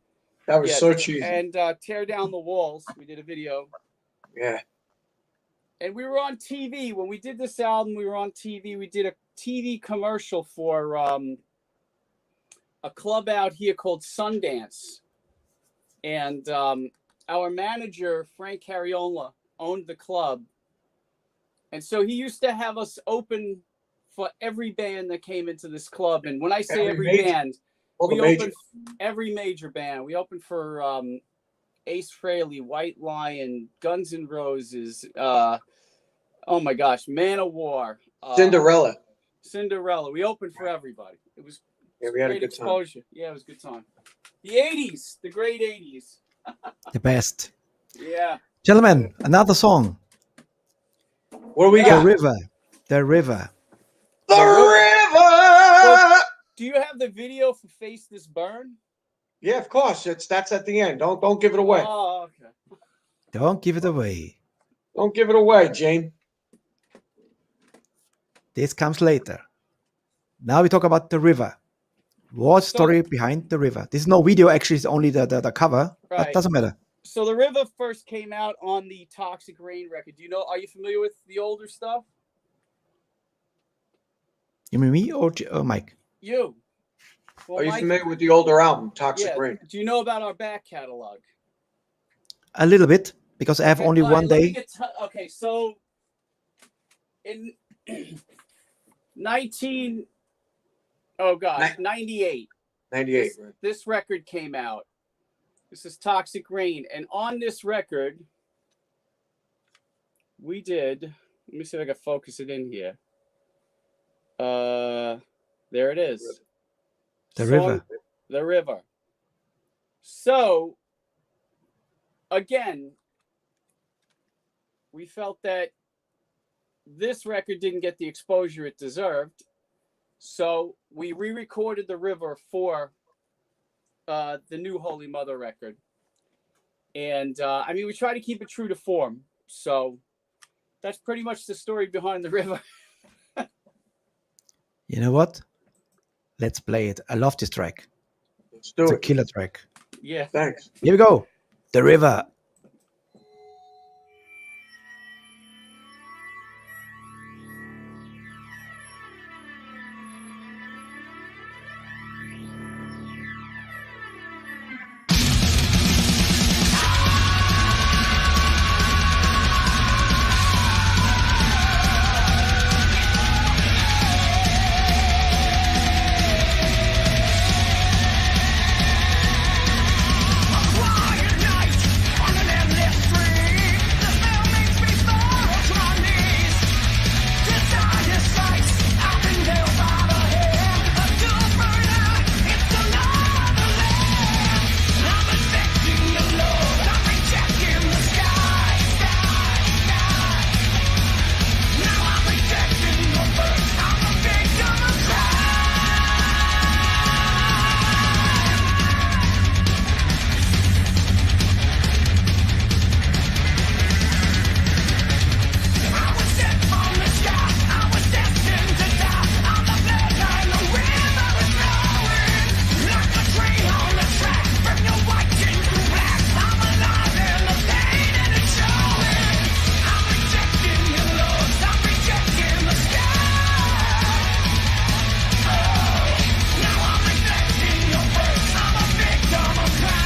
Speaker 4: That was
Speaker 5: Yeah,
Speaker 4: so cheesy.
Speaker 5: And Tear Down the Walls. We did a video.
Speaker 4: Yeah.
Speaker 5: And we were on TV. When we did this album, we were on TV. We did a TV commercial for a club out here called Sundance. And our manager, Frank Carriola, owned the club. And so he used to have us open for every band that came into this club. And when I say every
Speaker 4: major-
Speaker 5: band,
Speaker 4: All the
Speaker 5: we
Speaker 4: major.
Speaker 5: opened every major band. We opened for Ace Frehley, White Lion, Guns N' Roses. Oh my gosh, Man of War,
Speaker 4: Cinderella.
Speaker 5: We opened for everybody. It was
Speaker 4: Yeah, we had a
Speaker 5: great
Speaker 4: good time.
Speaker 5: exposure. Yeah, it was a good time. The 80s, the great 80s.
Speaker 1: The best.
Speaker 5: Yeah.
Speaker 1: Gentlemen, another song.
Speaker 4: What do we
Speaker 1: The
Speaker 4: got?
Speaker 1: River. The River.
Speaker 4: The river.
Speaker 5: Do you have the video for Face This Burn?
Speaker 4: Yeah, of course. That's at the end. Don't give it away.
Speaker 5: Oh, okay.
Speaker 1: Don't give it away.
Speaker 4: Don't give it away, Jane.
Speaker 1: This comes later. Now we talk about The River. What's the story behind The River? There's no video, actually, it's only the cover. But
Speaker 5: Right.
Speaker 1: doesn't matter.
Speaker 5: So the River first came out on the Toxic Rain record. Do you know? Are you familiar with the older stuff?
Speaker 1: You mean me or Mike?
Speaker 5: You. Well,
Speaker 4: Are you
Speaker 5: Mike-
Speaker 4: familiar with the older album, Toxic
Speaker 5: Yeah.
Speaker 4: Rain?
Speaker 5: Do you know about our back catalog?
Speaker 1: A little bit, because I have
Speaker 5: Okay,
Speaker 1: only
Speaker 5: all right,
Speaker 1: one
Speaker 5: let me
Speaker 1: day.
Speaker 5: get okay, so in 98.
Speaker 4: 98, right?
Speaker 5: This record came out. This is Toxic Rain. And on this record, we did. Let me see if I can focus it in here. There it is.
Speaker 1: The River.
Speaker 5: The River. So, again, we felt that this record didn't get the exposure it deserved. So we re-recorded The River for the new Holy Mother record. And, I mean, we try to keep it true to form. So that's pretty much the story behind The River.
Speaker 1: You know what? Let's play it. I love this track.
Speaker 4: Let's do
Speaker 1: It's a
Speaker 4: it.
Speaker 1: killer track.
Speaker 5: Yeah.
Speaker 4: Thanks.
Speaker 1: Here we go. The River.
Speaker 3: Quiet night on an endless street. The smell makes me fall to my knees. Desire strikes, I've been held by the hand. A dual murder, it's another land. I'm expecting your love, I'm rejecting the sky. Now I'm rejecting your birth, I'm a victim of crime. I was sent from the sky, I was destined to die. I'm the blood line, the river is flowing. Like a tree on the track, from your white into black. I'm alive in the pain and it's showing. I'm rejecting your love, I'm rejecting the sky. Now I'm rejecting your birth, I'm a victim of crime.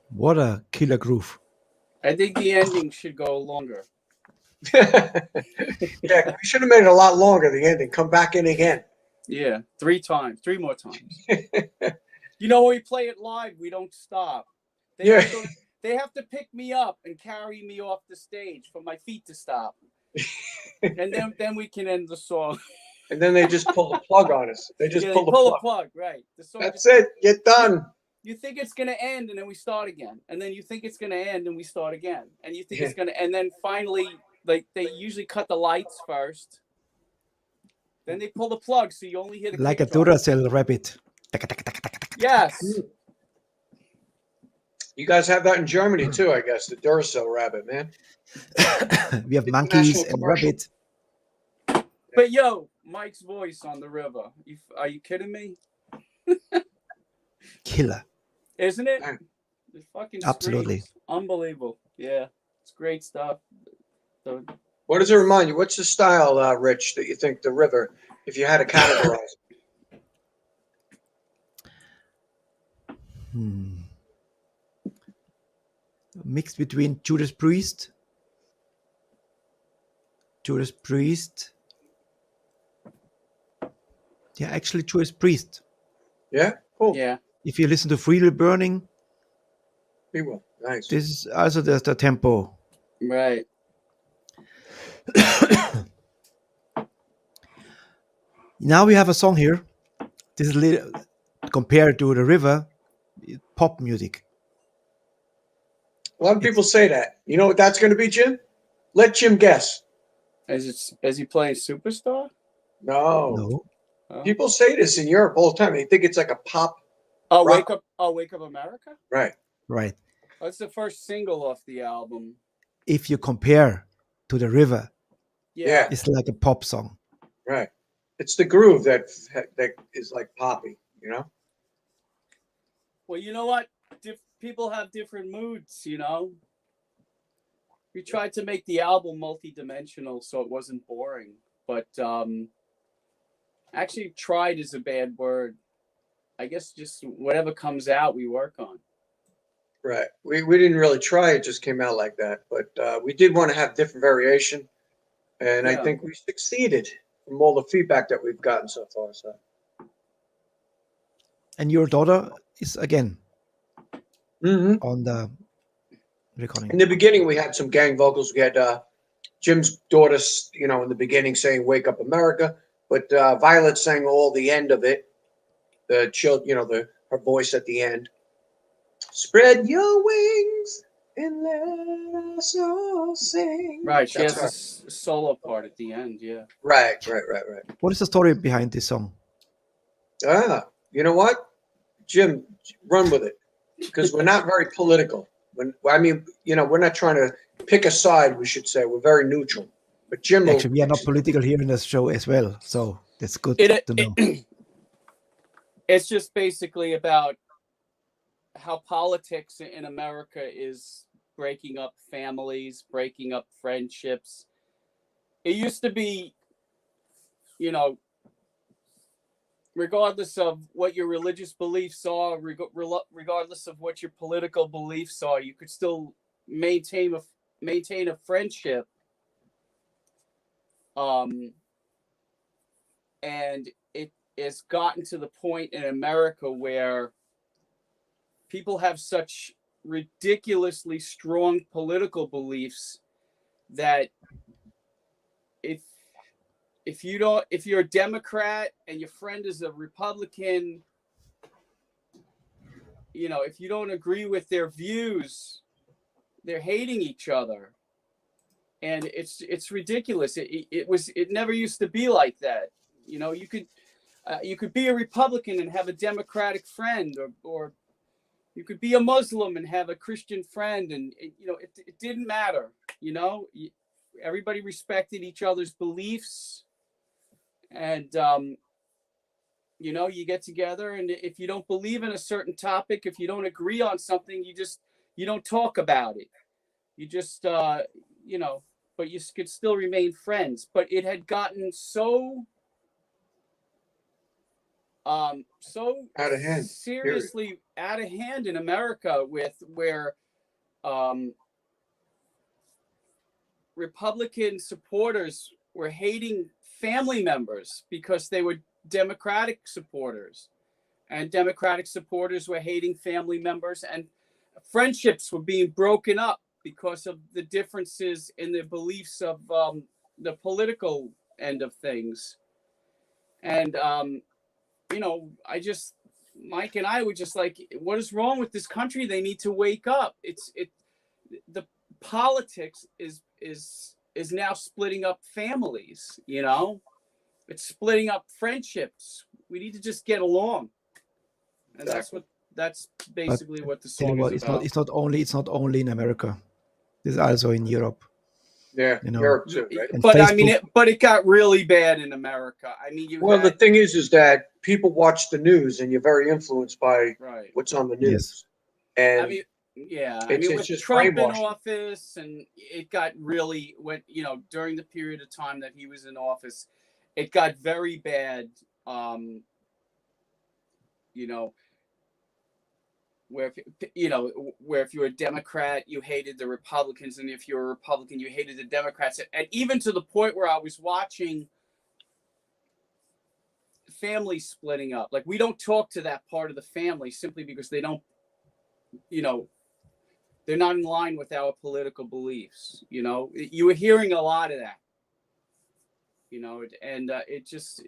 Speaker 1: What a killer groove.
Speaker 5: I think the ending should go longer.
Speaker 4: Yeah, we should have made it a lot longer. The ending. Come back in again.
Speaker 5: Yeah, 3 more times. You know, when we play it live, we don't stop. They
Speaker 4: Yeah.
Speaker 5: have to pick me up and carry me off the stage for my feet to stop, and then we can end the song.
Speaker 4: And then they just pull the plug on us. They just
Speaker 5: Yeah,
Speaker 4: pull
Speaker 5: they
Speaker 4: the
Speaker 5: pull
Speaker 4: plug.
Speaker 5: a plug, right? The song
Speaker 4: That's it. You're done.
Speaker 5: You think it's gonna end, and then we start again, and then you think it's gonna end, and we start again, and you think it's gonna, and then finally, like they usually cut the lights first, then they pull the plug, so you only hear the
Speaker 1: Like a
Speaker 5: kick drum.
Speaker 1: Duracell rabbit.
Speaker 5: Yes.
Speaker 4: You guys have that in Germany too, I guess. The Duracell rabbit, man.
Speaker 1: We have monkeys and
Speaker 4: commercial.
Speaker 1: rabbits.
Speaker 5: But yo, Mike's voice on the river. Are you kidding me?
Speaker 1: Killer.
Speaker 5: Isn't it?
Speaker 4: Man.
Speaker 5: It fucking
Speaker 1: Absolutely.
Speaker 5: screams. Unbelievable. Yeah, it's great stuff. So,
Speaker 4: What does it remind you? What's the style, Rich, that you think the river, if you had to categorize?
Speaker 1: Mixed between Judas Priest. Yeah, actually Judas Priest.
Speaker 4: Yeah? Cool.
Speaker 5: yeah.
Speaker 1: If you listen to Freely Burning,
Speaker 4: Be well. Nice.
Speaker 1: this is also the tempo.
Speaker 5: Right.
Speaker 1: Now we have a song here. This is compared to the river, pop music.
Speaker 4: A lot of people say that. You know what that's going to be, Jim? Let Jim guess.
Speaker 5: Is he playing Superstar?
Speaker 4: No.
Speaker 1: No.
Speaker 5: Oh.
Speaker 4: People say this in Europe all the time. They think it's like a pop.
Speaker 5: Oh,
Speaker 4: rock.
Speaker 5: Wake Up America?
Speaker 4: Right.
Speaker 1: Right.
Speaker 5: That's the first single off the album.
Speaker 1: If you compare to the river,
Speaker 4: Yeah.
Speaker 1: it's like a pop song.
Speaker 4: Right. It's the groove that is like poppy, you know?
Speaker 5: Well, you know what? People have different moods, you know? We tried to make the album multi-dimensional so it wasn't boring. But actually, tried is a bad word. I guess just whatever comes out, we work on.
Speaker 4: Right. We didn't really try. It just came out like that. But we did want to have different variation. And I
Speaker 5: Yeah.
Speaker 4: think we succeeded from all the feedback that we've gotten so far. So
Speaker 1: And your daughter is again
Speaker 4: Mhm.
Speaker 1: on the recording.
Speaker 4: In the beginning, we had some gang vocals. We had Jim's daughter, you know, in the beginning saying "Wake Up, America," but Violet sang all the end of it. The child, you know, her voice at the end. Spread your wings and let us all sing.
Speaker 5: Right. She
Speaker 4: That's
Speaker 5: has a solo part at the end. Yeah.
Speaker 4: Right.
Speaker 1: What is the story behind this song?
Speaker 4: You know what, Jim, run with it, because we're not very political. I mean, you know, we're not trying to pick a side. We should say we're very neutral. But Jim,
Speaker 1: Actually, we are not political here in this show as well, so that's good to know.
Speaker 5: It's just basically about how politics in America is breaking up families, breaking up friendships. It used to be, you know, regardless of what your religious beliefs are, regardless of what your political beliefs are, you could still maintain a friendship. And it has gotten to the point in America where people have such ridiculously strong political beliefs that if you're a Democrat and your friend is a Republican, you know, if you don't agree with their views, they're hating each other. And it's ridiculous. It never used to be like that. You know, you could be a Republican and have a Democratic friend, or you could be a Muslim and have a Christian friend, and you know, it didn't matter. You know, everybody respected each other's beliefs, and you know, you get together, and if you don't believe in a certain topic, if you don't agree on something, you don't talk about it. You just you know, but you could still remain friends. But it had gotten so out
Speaker 4: of hand.
Speaker 5: seriously out of hand in America, with where Republican supporters were hating family members because they were Democratic supporters, and Democratic supporters were hating family members, and friendships were being broken up because of the differences in the beliefs of the political end of things. And Mike and I were just like, what is wrong with this country? They need to wake up. The politics is now splitting up families, it's splitting up friendships. We need to just get along. And that's basically what the song is about.
Speaker 1: It's not only in America. It's also in Europe.
Speaker 4: Yeah, Europe too, right?
Speaker 1: And
Speaker 5: But
Speaker 1: Facebook-
Speaker 5: it got really bad in America. I mean,
Speaker 4: the thing is that people watch the news, and you're very influenced by
Speaker 5: right.
Speaker 4: what's on the news.
Speaker 1: Yes.
Speaker 4: And
Speaker 5: I mean,
Speaker 4: it's
Speaker 5: with
Speaker 4: just
Speaker 5: Trump in
Speaker 4: brainwashing.
Speaker 5: office, and it got really during the period of time that he was in office, it got very bad. Where if you were a Democrat, you hated the Republicans, and if you were a Republican, you hated the Democrats, and even to the point where I was watching families splitting up. Like, we don't talk to that part of the family simply because they don't, they're not in line with our political beliefs. You were hearing a lot of that, and it just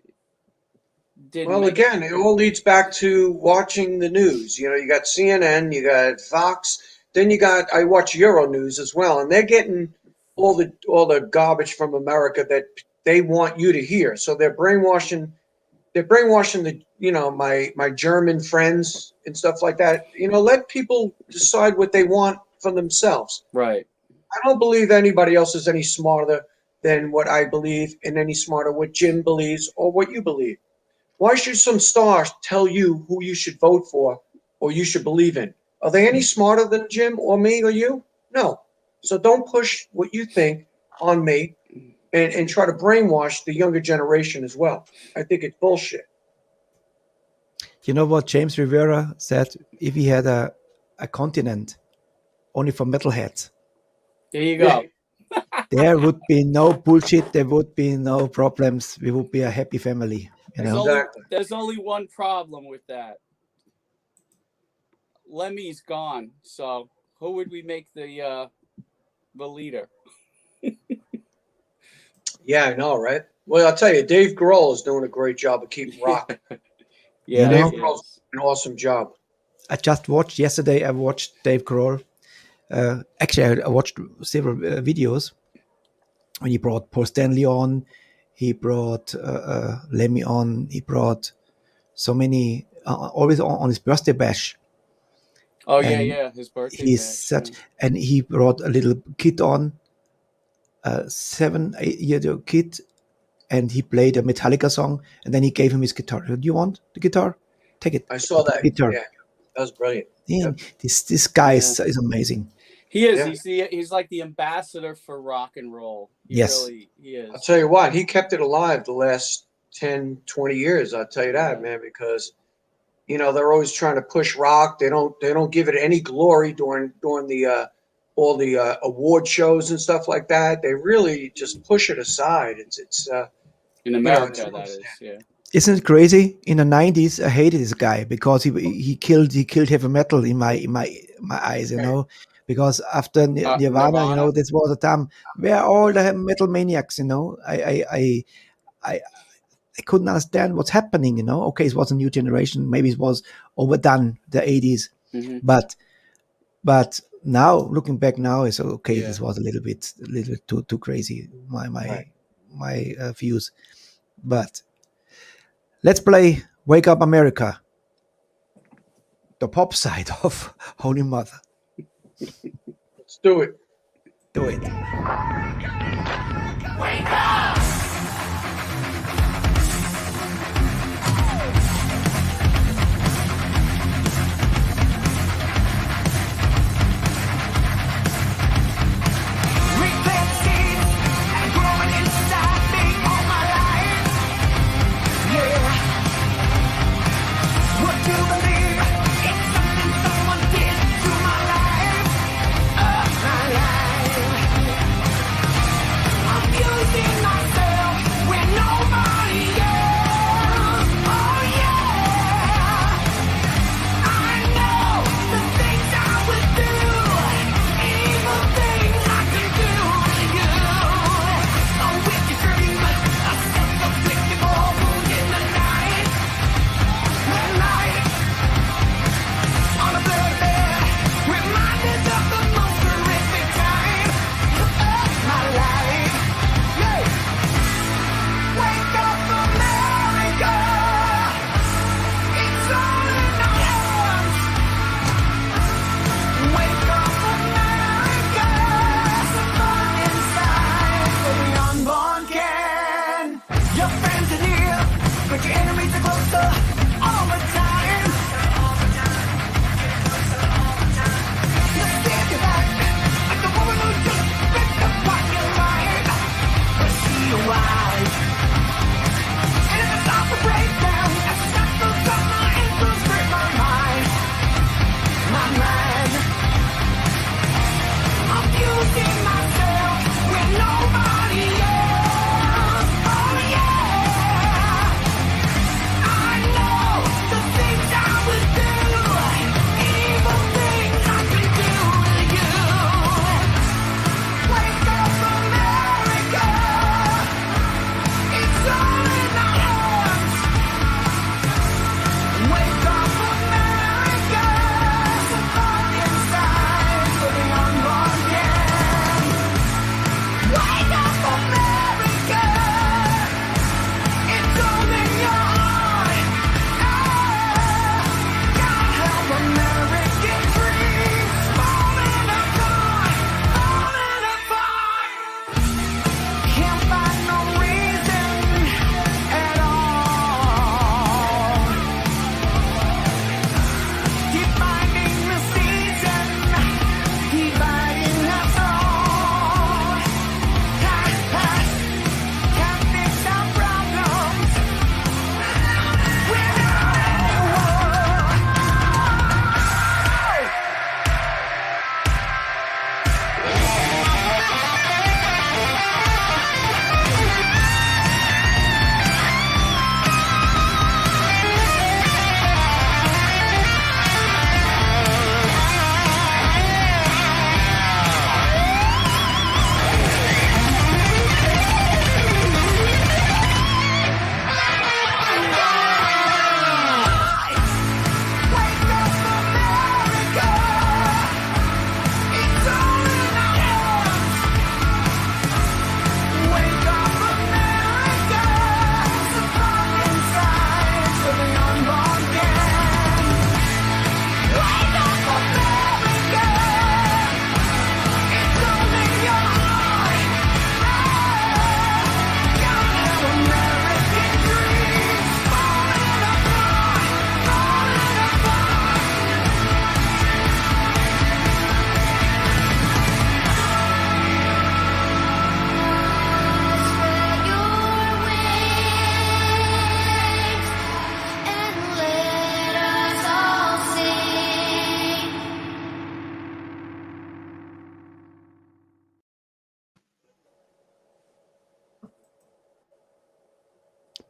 Speaker 5: didn't.
Speaker 4: Well, again, it all leads back to watching the news. You got CNN, you got Fox, then I watch Euro News as well, and they're getting all the garbage from America that they want you to hear. So they're brainwashing the my German friends and stuff like that. Let people decide what they want for themselves.
Speaker 5: Right.
Speaker 4: I don't believe anybody else is any smarter than what I believe, and any smarter what Jim believes or what you believe. Why should some star tell you who you should vote for or you should believe in? Are they any smarter than Jim or me or you? No. So don't push what you think on me and try to brainwash the younger generation as well. I think it's bullshit.
Speaker 1: You know what James Rivera said? If he had a continent only for metalheads,
Speaker 5: There you go.
Speaker 1: there would be no bullshit. There would be no problems. We would be a happy family.
Speaker 4: Exactly.
Speaker 5: There's only one problem with that. Lemmy's gone, so who would we make the leader?
Speaker 4: Yeah, I know, right? Well, I'll tell you, Dave Grohl is doing a great job of keeping rocking.
Speaker 5: Yeah,
Speaker 4: Dave Grohl's doing an awesome job.
Speaker 1: I just watched yesterday. I watched Dave Grohl. Actually, I watched several videos when he brought Paul Stanley on. He brought Lemmy on. He brought so many, always on his birthday bash.
Speaker 5: Oh,
Speaker 1: And
Speaker 5: yeah, his birthday.
Speaker 1: He's
Speaker 5: bash,
Speaker 1: such,
Speaker 5: yeah.
Speaker 1: and he brought a little kid on, 7-8-year-old kid, and he played a Metallica song, and then he gave him his guitar. Do you want the guitar? Take it.
Speaker 4: I saw that.
Speaker 1: Guitar.
Speaker 4: Yeah, that was brilliant.
Speaker 1: Yeah, this guy is amazing.
Speaker 5: He is.
Speaker 4: Yeah.
Speaker 5: He's like the ambassador for rock and roll.
Speaker 1: Yes.
Speaker 5: Really, he is.
Speaker 4: I'll tell you what, he kept it alive the last 10, 20 years. I'll tell you that, man, because they're always trying to push rock. They don't give it any glory during the all the award shows and stuff like that. They really just push it aside. It's
Speaker 5: In America,
Speaker 4: it's
Speaker 5: that is. Yeah.
Speaker 1: Isn't it crazy? In the 90s, I hated this guy because he killed heavy metal in my eyes, because after Nirvana, this was the time where all the metal maniacs, I couldn't understand what's happening, Okay, it was a new generation. Maybe it was overdone, the 80s.
Speaker 5: Mm-hmm.
Speaker 1: But now, looking back now, it's okay.
Speaker 5: Yeah.
Speaker 1: This was a little bit too crazy, my views. But let's play Wake Up America, the pop side of Holy Mother.
Speaker 4: let's do it.
Speaker 1: Do it.
Speaker 3: Someone did to my life.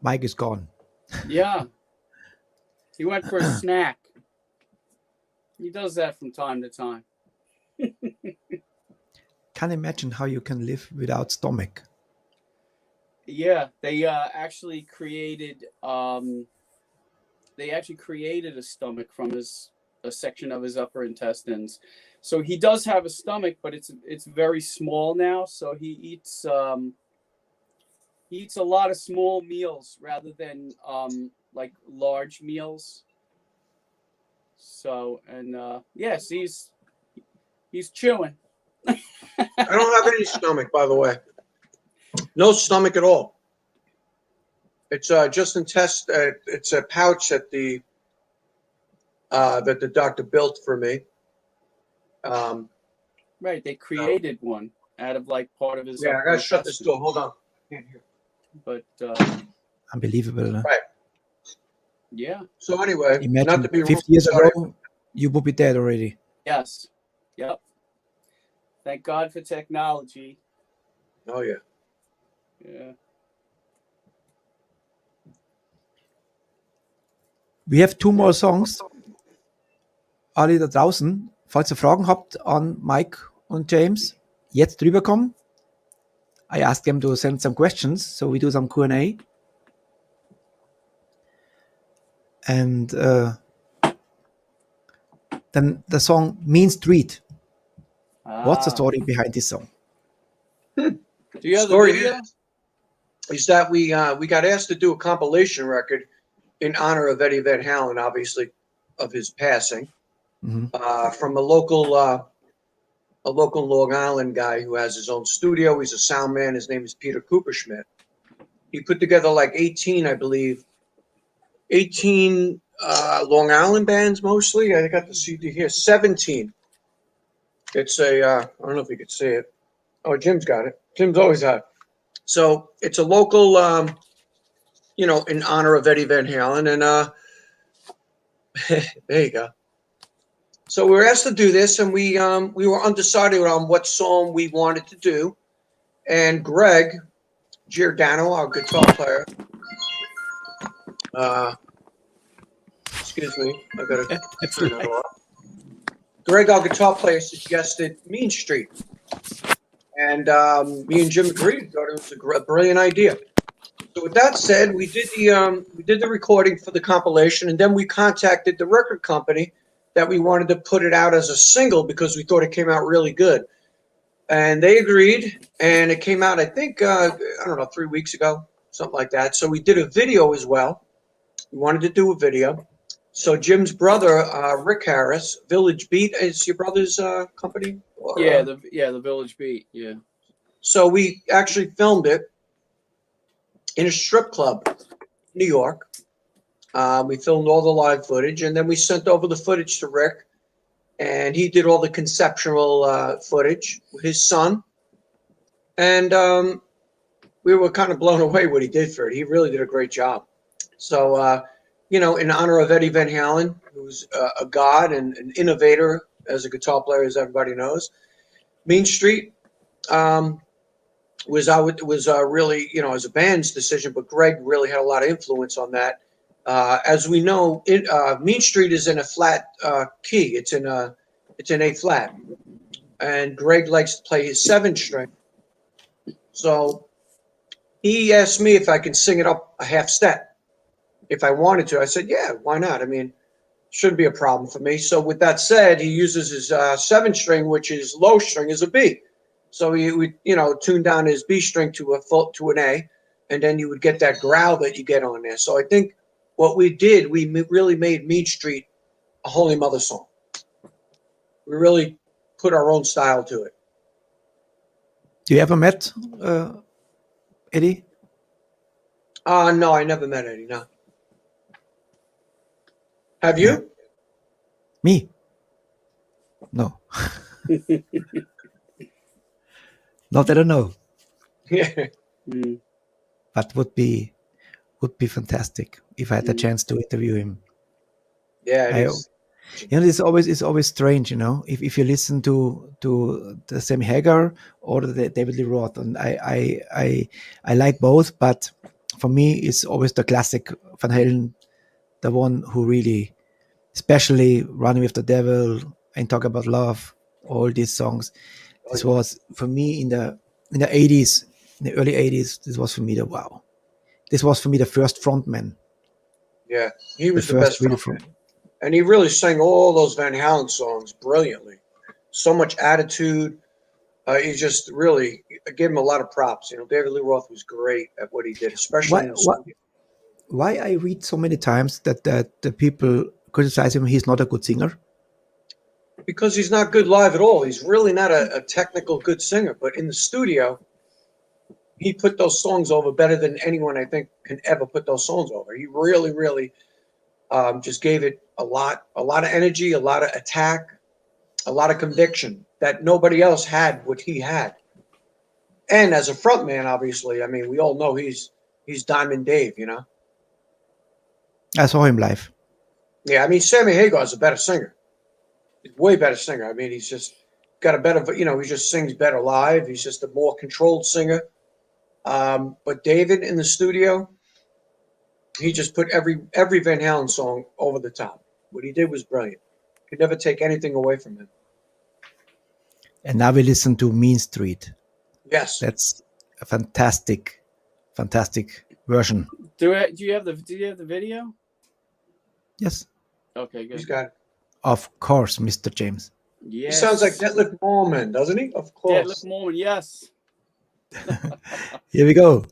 Speaker 1: Mike is gone.
Speaker 5: Yeah. He went for a snack. He does that from time to time.
Speaker 1: Can't imagine how you can live without stomach.
Speaker 5: Yeah, they actually created a stomach from a section of his upper intestines. So he does have a stomach, but it's very small now. So he eats a lot of small meals rather than like large meals. So yes, he's chewing.
Speaker 4: I don't have any stomach, by the way. No stomach at all. It's just it's a pouch that the doctor built for me.
Speaker 5: Right, they created one out of like part of his.
Speaker 4: Yeah, I gotta shut this door. Hold on. Can't hear.
Speaker 5: But
Speaker 1: Unbelievable. Huh?
Speaker 4: Right.
Speaker 5: Yeah.
Speaker 4: So anyway,
Speaker 1: Imagine
Speaker 4: not to be
Speaker 1: 50 years
Speaker 4: sorry.
Speaker 1: ago, you would be dead already.
Speaker 5: Yes. Yep. Thank God for technology.
Speaker 4: Oh yeah.
Speaker 5: Yeah.
Speaker 1: We have 2 more songs. Alle da draußen, falls ihr Fragen habt an Mike und James, jetzt drüber kommen. I asked them to send some questions, so we do some Q&A. And then the song Mean Street. What's the story behind this song?
Speaker 5: Do you have
Speaker 4: Story
Speaker 5: the video?
Speaker 4: is that we got asked to do a compilation record in honor of Eddie Van Halen, obviously, of his passing, from a local Long Island guy who has his own studio. He's a sound man. His name is Peter Cooperschmidt. He put together like 18, I believe, 18 Long Island bands mostly. I got the CD here. 17. It's a I don't know if you could see it. Oh, Jim's got it. Jim's always had it. So it's a local, in honor of Eddie Van Halen, and there you go. So we were asked to do this, and we were undecided on what song we wanted to do. And Greg Giordano, our guitar player, excuse me, I gotta turn that off. Greg, our guitar player, suggested Mean Street, and me and Jim agreed. Thought it was a brilliant idea. So with that said, we did the recording for the compilation, and then we contacted the record company that we wanted to put it out as a single because we thought it came out really good, and they agreed, and it came out, I think, I don't know, 3 weeks ago, something like that. So we did a video as well. We wanted to do a video. So Jim's brother, Rick Harris, Village Beat, is your brother's company? Or,
Speaker 5: the Village Beat. Yeah.
Speaker 4: So we actually filmed it in a strip club, New York. We filmed all the live footage, and then we sent over the footage to Rick, and he did all the conceptual footage with his son. And we were kind of blown away what he did for it. He really did a great job. So, in honor of Eddie Van Halen, who's a god and an innovator as a guitar player, as everybody knows, Mean Street was really, as a band's decision, but Greg really had a lot of influence on that. As we know, Mean Street is in a flat key. It's in A flat, and Greg likes to play his 7-string. So he asked me if I can sing it up a half step. If I wanted to, I said, yeah, why not? I mean, shouldn't be a problem for me. So with that said, he uses his 7-string, which is low string, as a B. So he would, tune down his B string to an A, and then you would get that growl that you get on there. So I think what we did, we really made Mean Street a Holy Mother song. We really put our own style to it.
Speaker 1: Do you ever met Eddie?
Speaker 4: No, I never met Eddie, no. Have you?
Speaker 1: Yeah. Me? No. Not that I know.
Speaker 4: Yeah.
Speaker 1: But would be fantastic if I had the chance to interview him.
Speaker 4: Yeah, it is.
Speaker 1: It's always strange, if you listen to the Sammy Hagar or the David Lee Roth, and I like both, but for me is always the classic Van Halen, the one who really, especially Running with the Devil, Ain't Talk About Love, all these songs. This was for me in the 80s, in the early 80s. This was for me the wow. This was for me the first frontman.
Speaker 4: Yeah, he was the
Speaker 1: first
Speaker 4: best
Speaker 1: really
Speaker 4: frontman. And he really sang all those Van Halen songs brilliantly. So much attitude. He just really gave him a lot of props. You know, David Lee Roth was great at what he did, especially in the studio.
Speaker 1: Why I read so many times that the people criticize him, he's not a good singer?
Speaker 4: Because he's not good live at all. He's really not a technical good singer. But in the studio, he put those songs over better than anyone I think can ever put those songs over. He really, really just gave it a lot of energy, a lot of attack, a lot of conviction that nobody else had what he had. And as a frontman, obviously, I mean, we all know he's Diamond Dave, you know?
Speaker 1: I saw him live.
Speaker 4: Yeah, I mean, Sammy Hagar's a better singer. He's a way better singer. I mean, he's just got a better, you know, he just sings better live. He's just a more controlled singer. But David in the studio, he just put every Van Halen song over the top. What he did was brilliant. Could never take anything away from him.
Speaker 1: And now we listen to Mean Street.
Speaker 4: Yes.
Speaker 1: That's a fantastic version.
Speaker 5: Do you have the video?
Speaker 1: Yes.
Speaker 5: Okay, good.
Speaker 4: He's got it.
Speaker 1: Of course, Mr. James.
Speaker 5: Yes.
Speaker 4: He sounds like Detlef Mormon, doesn't he? Of course.
Speaker 5: Detlef Mormon, yes.
Speaker 1: Here we go.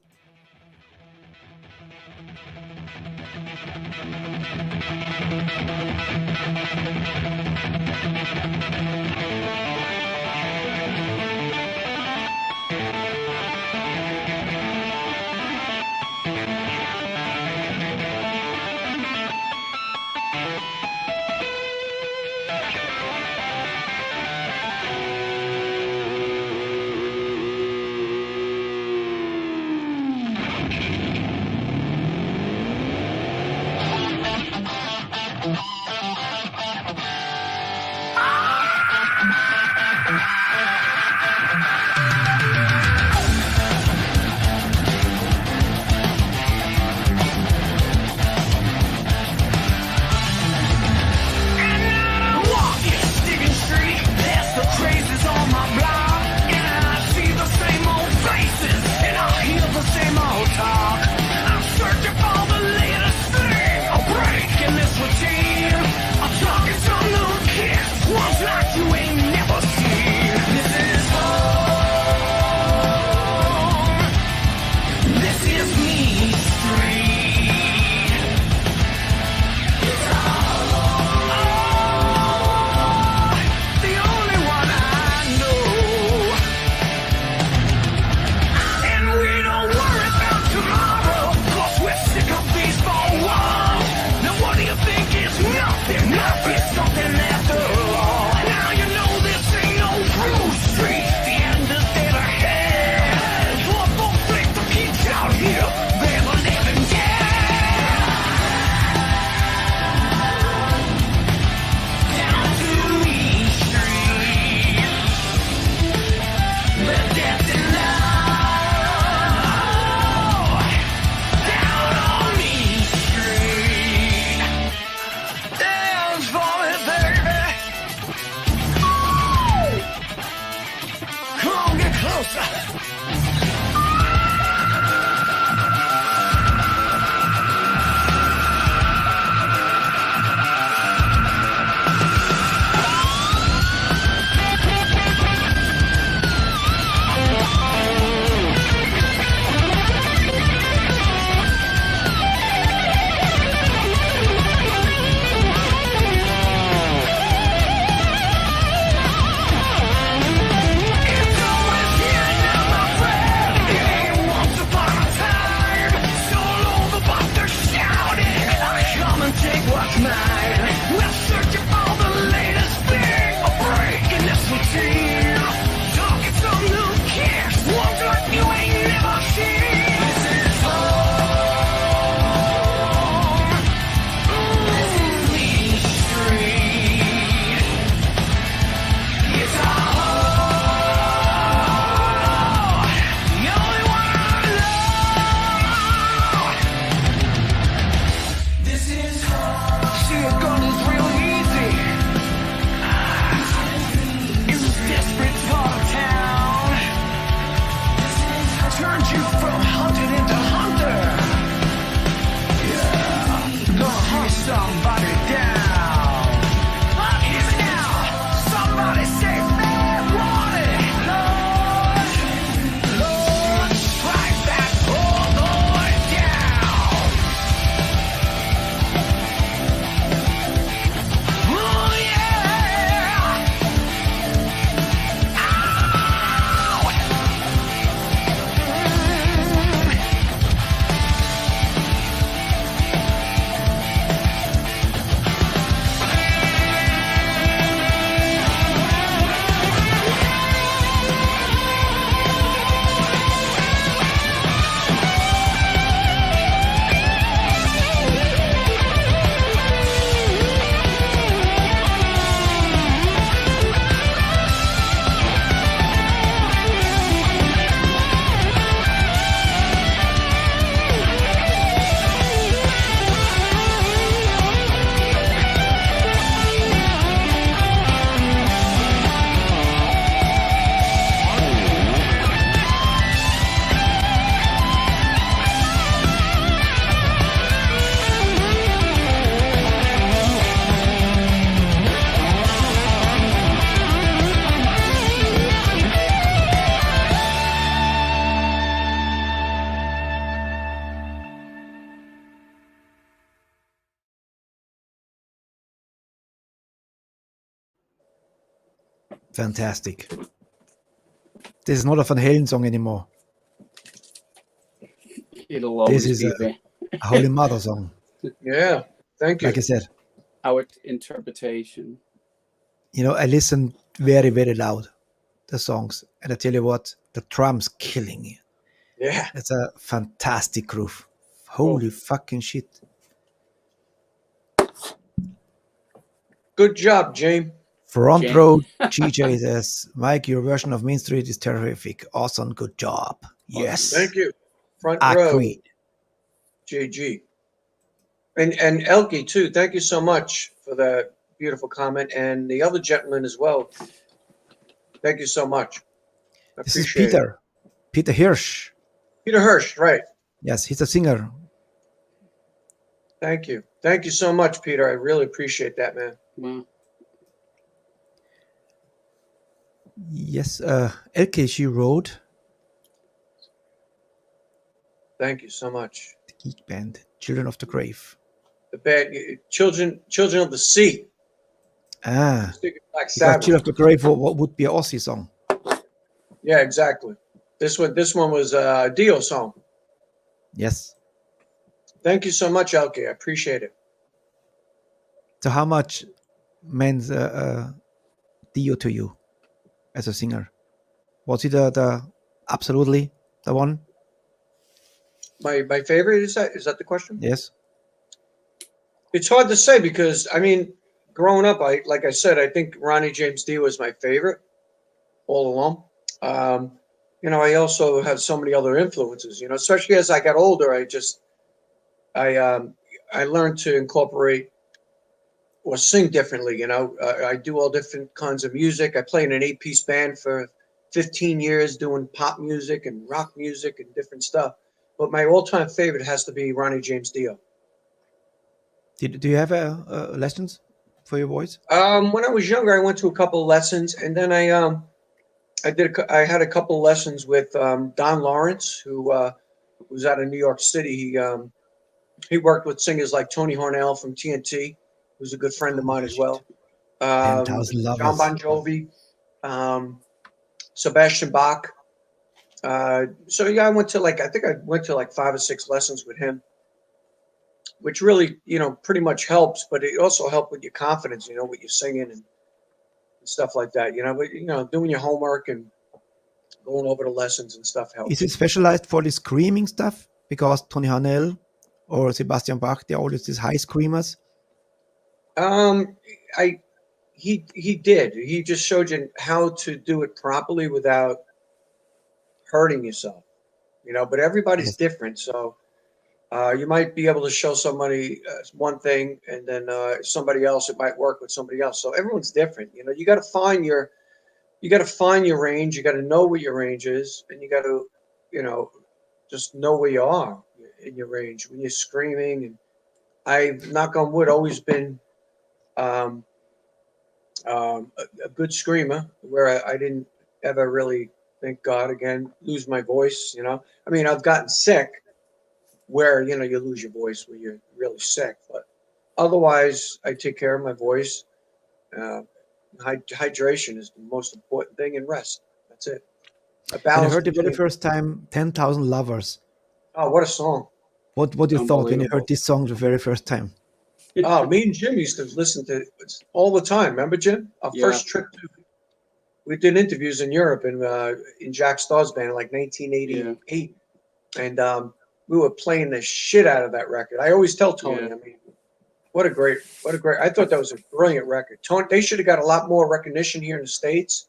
Speaker 1: Fantastic. This is not a Van Halen song anymore.
Speaker 5: It'll always
Speaker 1: This is
Speaker 5: be
Speaker 1: a
Speaker 5: there.
Speaker 1: Holy Mother song.
Speaker 4: Yeah. Thank you.
Speaker 1: Like I said,
Speaker 5: Our interpretation.
Speaker 1: you know, I listen very, very loud the songs, and I tell you what, the drums killing you.
Speaker 4: Yeah.
Speaker 1: It's a fantastic groove. Holy fucking shit.
Speaker 4: Good job, James.
Speaker 1: Front
Speaker 5: Jam.
Speaker 1: row GJ says, Mike, your version of Main Street is terrific. Awesome, good job. Yes.
Speaker 4: Thank you. Front row,
Speaker 1: Agreed.
Speaker 4: JG. And Elke, too. Thank you so much for that beautiful comment. And the other gentleman as well. Thank you so much. I
Speaker 1: This is
Speaker 4: appreciate it.
Speaker 1: Peter Hirsch.
Speaker 4: Peter Hirsch, right.
Speaker 1: Yes, he's a singer.
Speaker 4: Thank you. Thank you so much, Peter. I really appreciate that, man.
Speaker 5: Wow.
Speaker 1: Yes, Elke, she wrote
Speaker 4: Thank you so much.
Speaker 1: the geek band, Children of the Grave.
Speaker 4: The band, Children of the Sea.
Speaker 1: Ah,
Speaker 4: Black
Speaker 1: because
Speaker 4: Sabbath.
Speaker 1: Children of the Grave would be an Aussie song.
Speaker 4: Yeah, exactly. This one was a Dio song.
Speaker 1: Yes.
Speaker 4: Thank you so much, Elke. I appreciate it.
Speaker 1: So how much meant Dio to you as a singer? Was he the absolutely the one?
Speaker 4: My favorite, is that the question?
Speaker 1: Yes.
Speaker 4: It's hard to say because I mean, growing up, like I said, I think Ronnie James Dio was my favorite all along. You know, I also have so many other influences. You know, especially as I got older, I learned to incorporate or sing differently. You know, I do all different kinds of music. I played in an 8-piece band for 15 years, doing pop music and rock music and different stuff. But my all-time favorite has to be Ronnie James Dio.
Speaker 1: Do you have lessons for your voice?
Speaker 4: When I was younger, I went to a couple of lessons, and then I had a couple of lessons with Don Lawrence, who was out of New York City. He worked with singers like Tony Harnell from TNT, who's a good friend of mine as well.
Speaker 1: 10,000 Lovers.
Speaker 4: John Bon Jovi, Sebastian Bach. So yeah, I went to like 5 or 6 lessons with him, which really, you know, pretty much helps, but it also helped with your confidence, you know, with your singing and stuff like that, you know, but, you know, doing your homework and going over the lessons and stuff helps.
Speaker 1: Is it specialized for the screaming stuff? Because Tony Harnell or Sebastian Bach, they're always these high screamers.
Speaker 4: He did. He just showed you how to do it properly without hurting yourself, you know, but everybody's different. So you might be able to show somebody one thing, and then somebody else, it might work with somebody else. So everyone's different. You know, you got to find your range. You got to know what your range is, and you got to, you know, just know where you are in your range when you're screaming. And I've, knock on wood, always been a good screamer, where I didn't ever really, thank God, again, lose my voice. You know, I mean, I've gotten sick where, you know, you lose your voice when you're really sick, but otherwise I take care of my voice. Hydration is the most important thing, and rest. That's it.
Speaker 1: When I heard the very first time 10,000 Lovers,
Speaker 4: oh, what a song.
Speaker 1: what you thought when you heard this song the very first time?
Speaker 4: Oh, me and Jim used to listen to it all the time. Remember, Jim? Our first trip we did interviews in Europe in Jack Starr's band in like 1988. And we were playing the shit out of that record. I always tell Tony, I mean, what a great, I thought that was a brilliant record. Tony, they should have got a lot more recognition here in the States.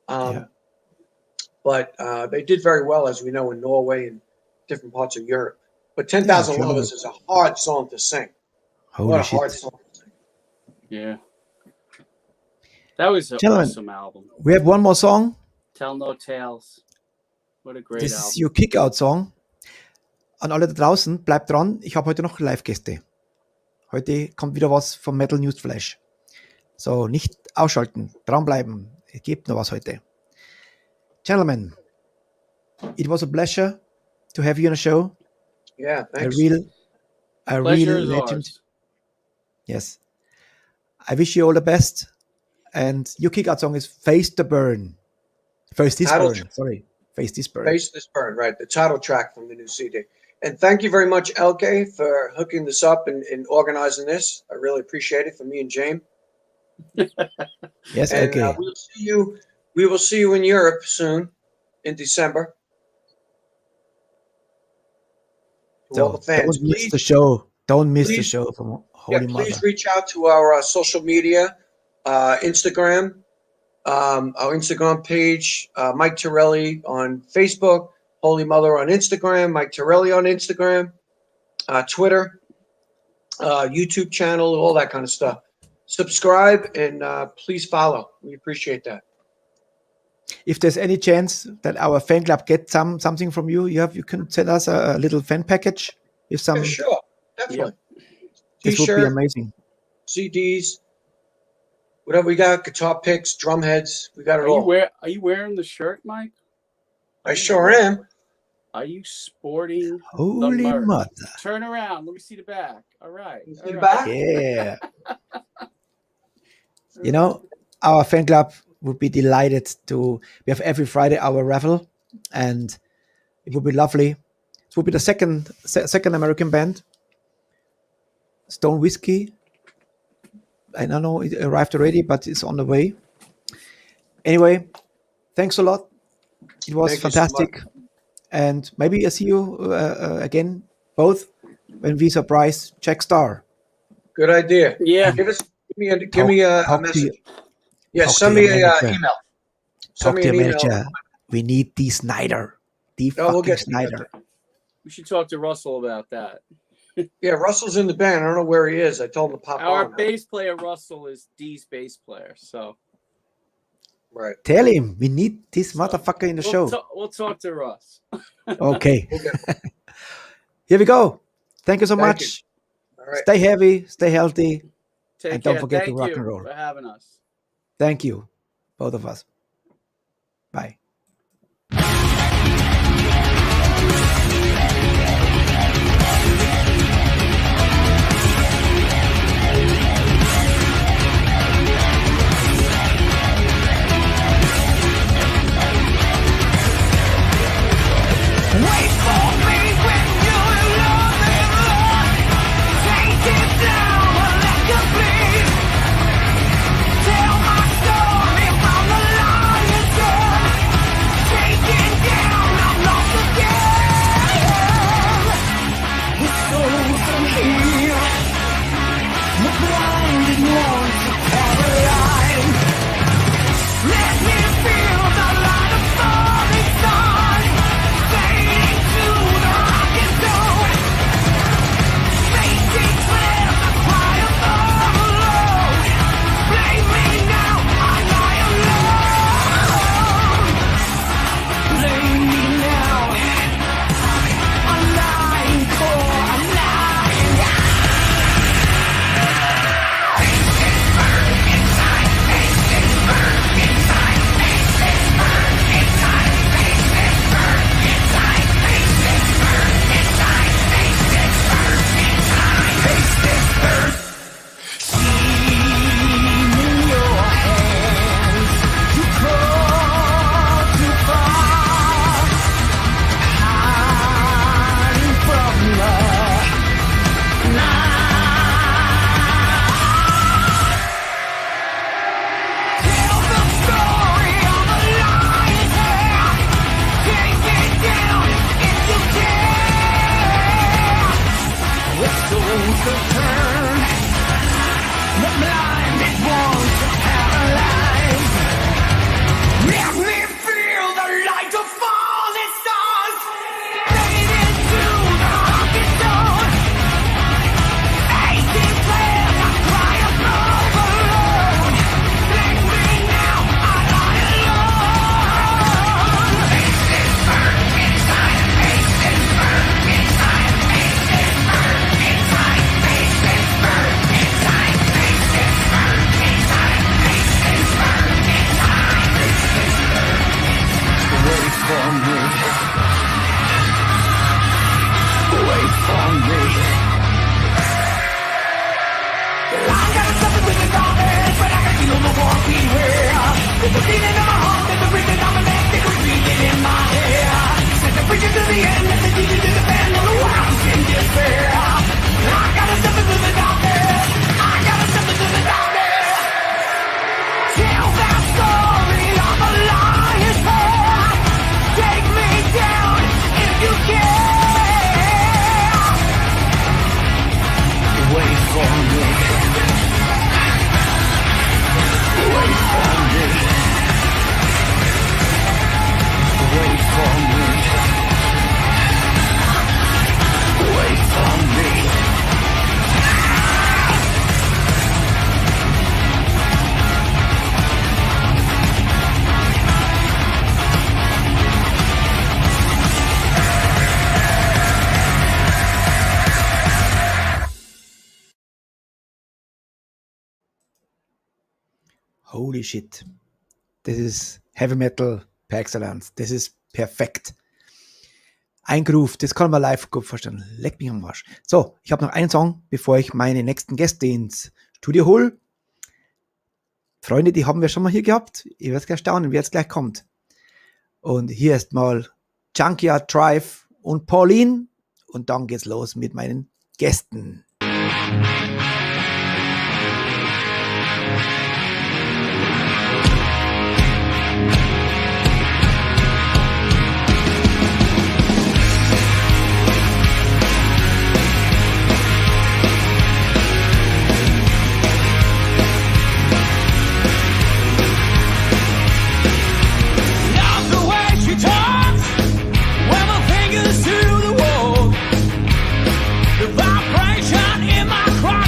Speaker 4: But they did very well, as we know, in Norway and different parts of Europe. But 10,000 Lovers is a hard song to sing.
Speaker 1: Holy
Speaker 4: what a
Speaker 1: shit.
Speaker 4: hard song to sing.
Speaker 5: Yeah. That was an
Speaker 1: Gentlemen,
Speaker 5: awesome album.
Speaker 1: We have one more song.
Speaker 5: Tell No Tales. What a great
Speaker 1: Das
Speaker 5: album.
Speaker 1: ist Your Kickout-Song. An alle da draußen, bleibt dran. Ich habe heute noch Live-Gäste. Heute kommt wieder was vom Metal Newsflash. So, nicht ausschalten, dranbleiben. Es gibt noch was heute. Gentlemen, it was a pleasure to have you on the show.
Speaker 4: Yeah, thanks.
Speaker 1: A
Speaker 5: Pleasure
Speaker 1: real
Speaker 5: is
Speaker 1: legend.
Speaker 5: ours.
Speaker 1: Yes. I wish you all the best. And your kick-out song is Face the Burn. Face This
Speaker 4: Title
Speaker 1: Burn.
Speaker 4: track.
Speaker 1: Sorry. Face This Burn.
Speaker 4: Face This Burn, right? The title track from the new CD. And thank you very much, LK, for hooking this up and organizing this. I really appreciate it for me and James.
Speaker 1: Yes,
Speaker 4: And
Speaker 1: okay.
Speaker 4: we will see you in Europe soon in December. To all the fans,
Speaker 1: don't miss the show. Don't miss the
Speaker 4: please-
Speaker 1: show from Holy Mother.
Speaker 4: please reach out to our social media, Instagram, our Instagram page, Mike Torelli on Facebook, Holy Mother on Instagram, Mike Torelli on Instagram, Twitter, YouTube channel, all that kind of stuff. Subscribe and please follow. We appreciate that.
Speaker 1: If there's any chance that our fan club gets something from you, you can send us a little fan package. If some,
Speaker 4: Yeah, sure, definitely.
Speaker 1: this would be
Speaker 4: T-shirt,
Speaker 1: amazing.
Speaker 4: CDs, whatever we got, guitar picks, drum heads, we got it all.
Speaker 5: Are you wearing the shirt, Mike?
Speaker 4: I sure am.
Speaker 5: Are you sporting
Speaker 1: Holy
Speaker 5: merch?
Speaker 1: Mother.
Speaker 5: Turn around. Let me see the back. All right.
Speaker 4: See
Speaker 5: all
Speaker 4: the
Speaker 5: right.
Speaker 4: back?
Speaker 1: Yeah. You know, our fan club would be delighted to. We have every Friday our raffle, and it would be lovely. It would be the second American band, Stone Whiskey. I don't know it arrived already, but it's on the way. Anyway, thanks a lot. It was
Speaker 4: Thank you so
Speaker 1: fantastic, and maybe I see you again both when we surprise Jack Star.
Speaker 4: Good idea.
Speaker 5: Yeah.
Speaker 4: Give me a
Speaker 1: Talk to
Speaker 4: message.
Speaker 1: you-
Speaker 4: Yeah,
Speaker 1: talk
Speaker 4: send
Speaker 1: to
Speaker 4: me
Speaker 1: your
Speaker 4: an
Speaker 1: manager.
Speaker 4: email.
Speaker 1: Talk
Speaker 4: Send me
Speaker 1: to
Speaker 4: an
Speaker 1: your
Speaker 4: email.
Speaker 1: manager. We need the Snyder. The
Speaker 4: No, we'll
Speaker 1: fucking
Speaker 4: get
Speaker 1: Snyder.
Speaker 5: We should talk to Russell about that.
Speaker 4: Yeah, Russell's in the band. I don't know where he is. I told him to pop
Speaker 5: Our
Speaker 4: on.
Speaker 5: bass player, Russell, is Dee's bass player. So
Speaker 4: Right.
Speaker 1: Tell him we need this motherfucker in the show.
Speaker 5: We'll talk to Russ.
Speaker 1: Okay.
Speaker 4: Okay.
Speaker 1: Here we go. Thank you so
Speaker 4: Thank
Speaker 1: much.
Speaker 4: All right.
Speaker 1: Stay heavy, stay healthy.
Speaker 5: Take
Speaker 1: And don't
Speaker 5: care.
Speaker 1: forget to
Speaker 5: Thank
Speaker 1: rock
Speaker 5: you
Speaker 1: and roll.
Speaker 5: for having us.
Speaker 1: Thank you, both of us. Bye.
Speaker 3: Wait for me when you're loving. Take it down and let you bleed. Tell my story from the lion's den. There's a beating in my heart, there's a breathing on my neck, there's a breathing in my hair. Set the preacher to the end, and the DJ to the band, and the world's in despair. I gotta step into the darkness, I gotta step into the darkness. Tell that story of a lion's head. Take me down if you can. Wait for me. Wait for me. Wait for me. Wait for me.
Speaker 1: Holy shit. Das ist Heavy Metal per Excellence. Das ist perfekt. Ein Groove, das kann man live gut vorstellen. Leck mich am Arsch. So, ich habe noch einen Song, bevor ich meine nächsten Gäste ins Studio hole. Freunde, die haben wir schon mal hier gehabt. Ihr werdet gleich staunen, wer jetzt gleich kommt. Und hier ist mal Junkyard Drive und Pauline. Und dann geht's los mit meinen Gästen.
Speaker 3: Love the way she talks when my fingers to the wall. The vibration in my cry.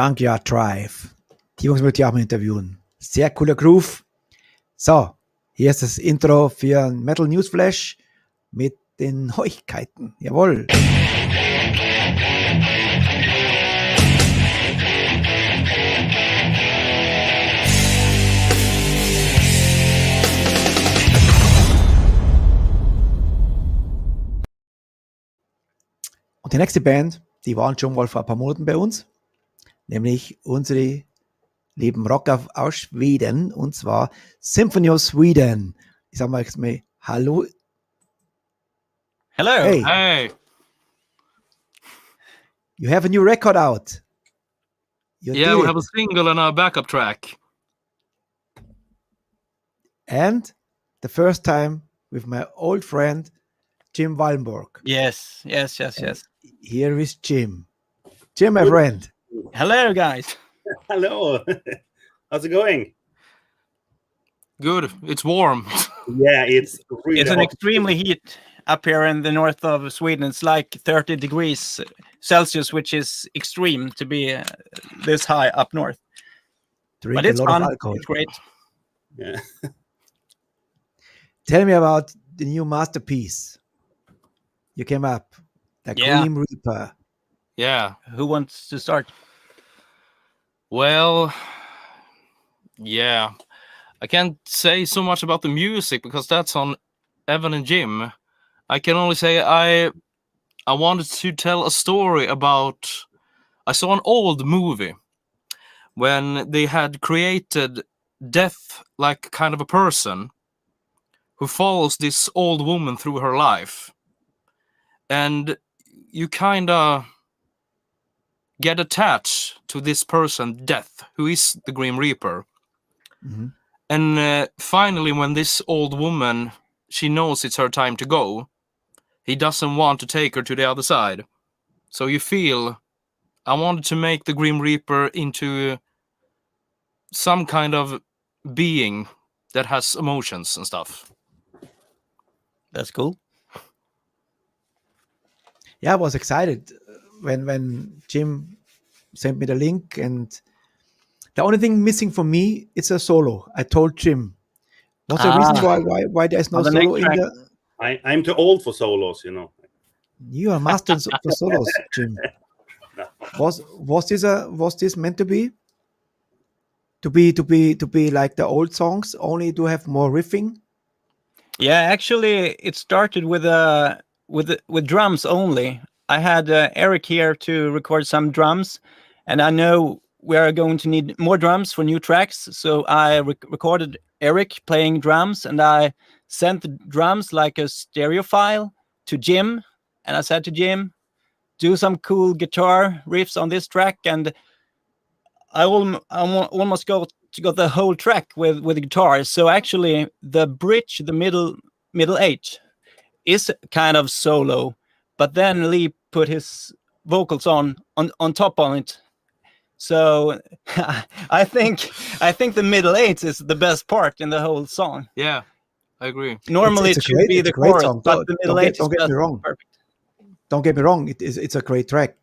Speaker 1: Junkyard Drive. Die Jungs möchte ich auch mal interviewen. Sehr cooler Groove. So, hier ist das Intro für ein Metal Newsflash mit den Neuigkeiten. Jawohl. Und die nächste Band, die waren schon mal vor ein paar Monaten bei uns, nämlich unsere lieben Rocker aus Schweden, und zwar Symphony of Sweden. Ich sag mal jetzt mal Hallo.
Speaker 6: Hello.
Speaker 1: Hey,
Speaker 6: Hey.
Speaker 1: you have a new record out. You
Speaker 6: Yeah,
Speaker 1: did
Speaker 6: we
Speaker 1: it.
Speaker 6: have a single and a backup track.
Speaker 1: And the first time with my old friend Jim Wallenberg.
Speaker 7: Yes.
Speaker 1: Here is Jim. Jim, my friend.
Speaker 7: Hello, guys.
Speaker 8: Hello. How's it going?
Speaker 6: Good. It's warm.
Speaker 8: Yeah, it's really
Speaker 7: It's an
Speaker 8: hot.
Speaker 7: extremely heat up here in the north of Sweden. It's like 30 degrees Celsius, which is extreme to be this high up north.
Speaker 1: Drink
Speaker 7: But
Speaker 1: a
Speaker 7: it's
Speaker 1: lot
Speaker 7: fun.
Speaker 1: of alcohol.
Speaker 7: It's great.
Speaker 8: Yeah.
Speaker 1: Tell me about the new masterpiece. You came up, the
Speaker 7: Yeah.
Speaker 1: Grim Reaper.
Speaker 6: Yeah.
Speaker 7: Who wants to start?
Speaker 6: Well, yeah. I can't say so much about the music because that's on Evan and Jim. I can only say I wanted to tell a story about. I saw an old movie when they had created death like kind of a person who follows this old woman through her life. And you kind of get attached to this person, Death, who is the Grim Reaper.
Speaker 1: Mhm.
Speaker 6: And finally, when this old woman, she knows it's her time to go, he doesn't want to take her to the other side. So you feel, I wanted to make the Grim Reaper into some kind of being that has emotions and stuff.
Speaker 7: That's cool.
Speaker 1: Yeah, I was excited when Jim sent me the link, and the only thing missing for me is a solo. I told Jim, what's the reason why there's no
Speaker 7: On the
Speaker 1: solo
Speaker 7: next
Speaker 1: in
Speaker 7: track.
Speaker 1: the?
Speaker 8: I'm too old for solos, you know.
Speaker 1: You are master for solos, Jim. Was this meant to be? To be like the old songs, only to have more riffing?
Speaker 7: Yeah, actually, it started with drums only. I had Eric here to record some drums, and I know we are going to need more drums for new tracks. So I recorded Eric playing drums, and I sent the drums like a stereo file to Jim, and I said to Jim, do some cool guitar riffs on this track, and I almost got the whole track with the guitar. So actually, the bridge, the middle 8, is kind of solo, but then Lee put his vocals on top on it. So I think the middle 8 is the best part in the whole song.
Speaker 6: Yeah, I agree.
Speaker 7: Normally
Speaker 1: It's a
Speaker 7: it should
Speaker 1: great-
Speaker 7: be
Speaker 1: it's
Speaker 7: the
Speaker 1: a great
Speaker 7: chorus,
Speaker 1: song.
Speaker 7: but the middle 8 is
Speaker 1: Don't get me
Speaker 7: just
Speaker 1: wrong.
Speaker 7: perfect.
Speaker 1: Don't get me wrong. It's a great track,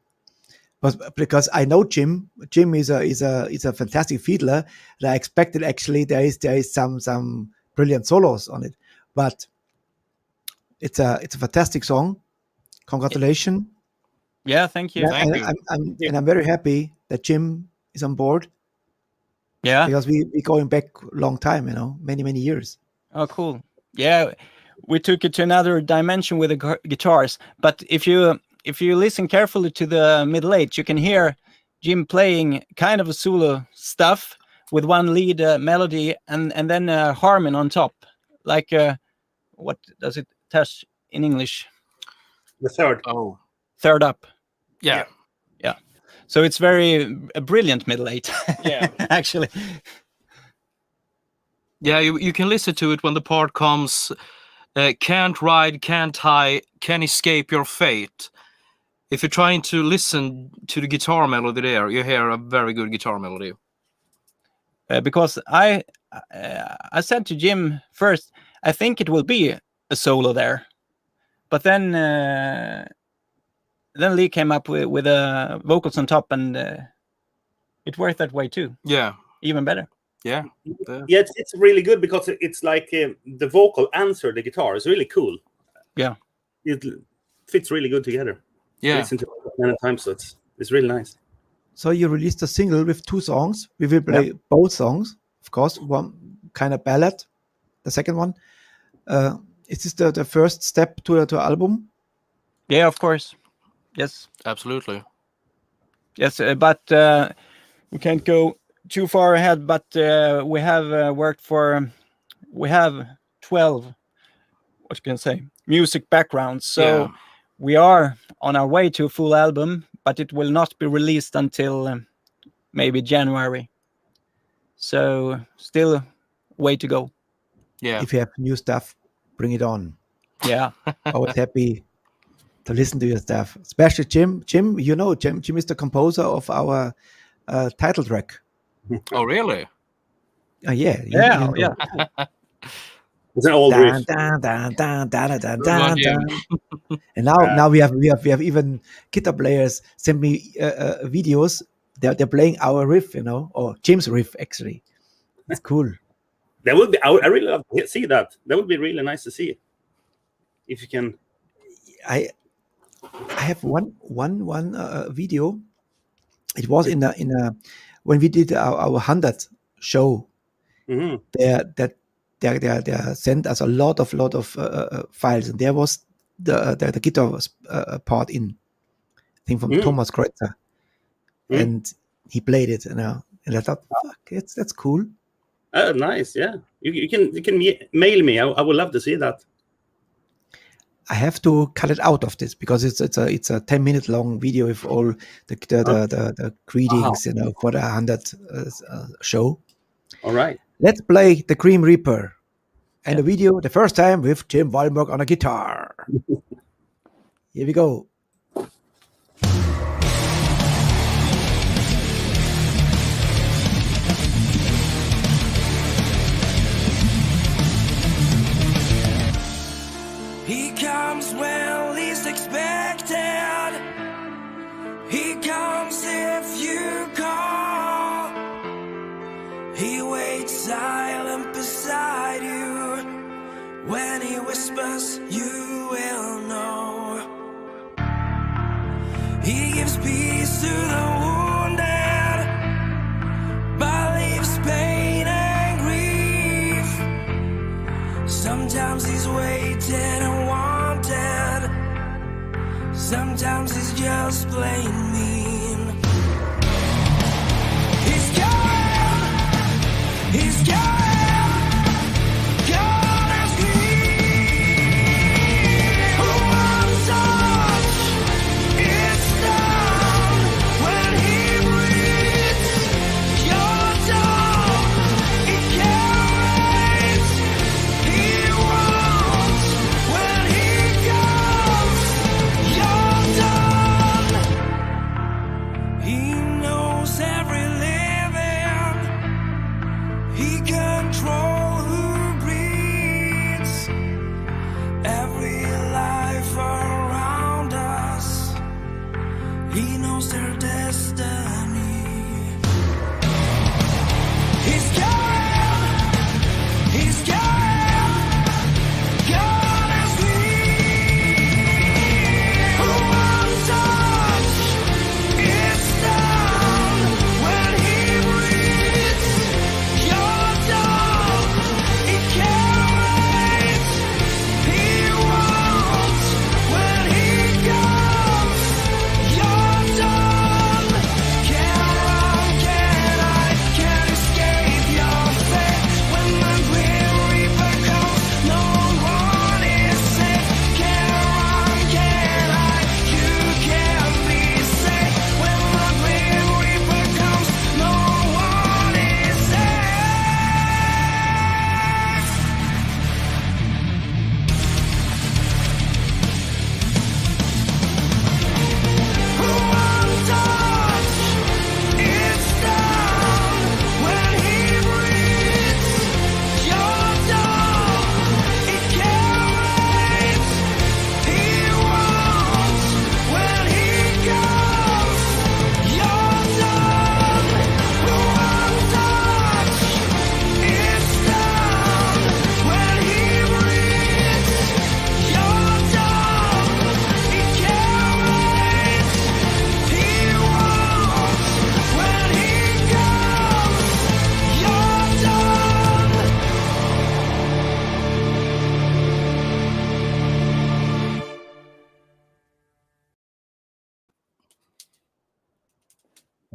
Speaker 1: but because I know Jim is a fantastic fiddler, and I expected actually there is some brilliant solos on it, but it's a fantastic song. Congratulations.
Speaker 7: Yeah, thank you.
Speaker 1: Yeah,
Speaker 6: Thank
Speaker 1: and
Speaker 6: you.
Speaker 1: I'm very happy that Jim is on board,
Speaker 7: Yeah.
Speaker 1: because we going back long time, many years.
Speaker 7: Oh, cool. Yeah, we took it to another dimension with the guitars. But if you listen carefully to the middle 8, you can hear Jim playing kind of a solo stuff with one lead melody and then a harmony on top. Like, what does it touch in English?
Speaker 8: The third.
Speaker 6: Oh,
Speaker 7: Third up.
Speaker 6: yeah.
Speaker 7: So it's very a brilliant middle 8.
Speaker 6: Yeah.
Speaker 7: Actually.
Speaker 6: Yeah, you can listen to it when the part comes, can't ride, can't hide, can escape your fate. If you're trying to listen to the guitar melody there, you hear a very good guitar melody.
Speaker 7: Because I said to Jim first, I think it will be a solo there, but then Lee came up with vocals on top, and It worked that way too.
Speaker 6: Yeah.
Speaker 7: Even better.
Speaker 6: Yeah.
Speaker 8: Yeah, it's really good because it's like the vocal answer the guitar is really cool.
Speaker 7: Yeah.
Speaker 8: It fits really good together.
Speaker 6: Yeah.
Speaker 8: Listen to it many times, so it's really nice.
Speaker 1: So you released a single with 2 songs. We will play both songs, of course. One kind of ballad, the second one. Is this the first step to album?
Speaker 7: Yeah, of course. Yes.
Speaker 6: Absolutely.
Speaker 7: Yes, but we can't go too far ahead. But we have we have 12. What can I say? Music backgrounds. So we are on our way to a full album, but it will not be released until maybe January. So still a way to go.
Speaker 6: Yeah.
Speaker 1: If you have new stuff, bring it on.
Speaker 7: Yeah.
Speaker 1: Always happy to listen to your stuff. Especially Jim. Jim, you know, Jim is the composer of our title track.
Speaker 6: Oh, really?
Speaker 1: Yeah.
Speaker 7: Yeah.
Speaker 1: you know.
Speaker 7: Yeah.
Speaker 8: It's an old riff.
Speaker 1: And now we have even guitar players send me videos. They're playing our riff, you know, or Jim's riff actually. It's cool.
Speaker 8: That would be. I really love to see that. That would be really nice to see. If you can.
Speaker 1: I have one video. It was in a when we did our 100th show.
Speaker 8: Mm-hmm.
Speaker 1: They sent us a lot of files, and there was the guitar part in, I think from Thomas Kreutzer, and he played it, you know, and I thought, fuck, that's cool.
Speaker 8: Oh, nice, yeah. You can mail me. I would love to see that.
Speaker 1: I have to cut it out of this because it's a 10-minute long video with all the greetings, you know, for the 100th show.
Speaker 8: All right.
Speaker 1: Let's play the Grim Reaper and the video the first time with Tim Wallenberg on a guitar. Here we go.
Speaker 3: He comes when least expected. He comes if you call. He waits silent beside you. When he whispers, you will know. He gives peace to the wounded, but leaves pain and grief. Sometimes he's waiting and wanted. Sometimes he's just plain mean. He's gone. He's gone. Gone as grief. One touch is done. When he breathes your tongue, it carries. He wants. When he comes, you're done. He knows every living. He controls who breathes. Every life around us. He knows their destiny. He's gone. He's gone. Gone as grief. One touch is done. When he breathes, you're done.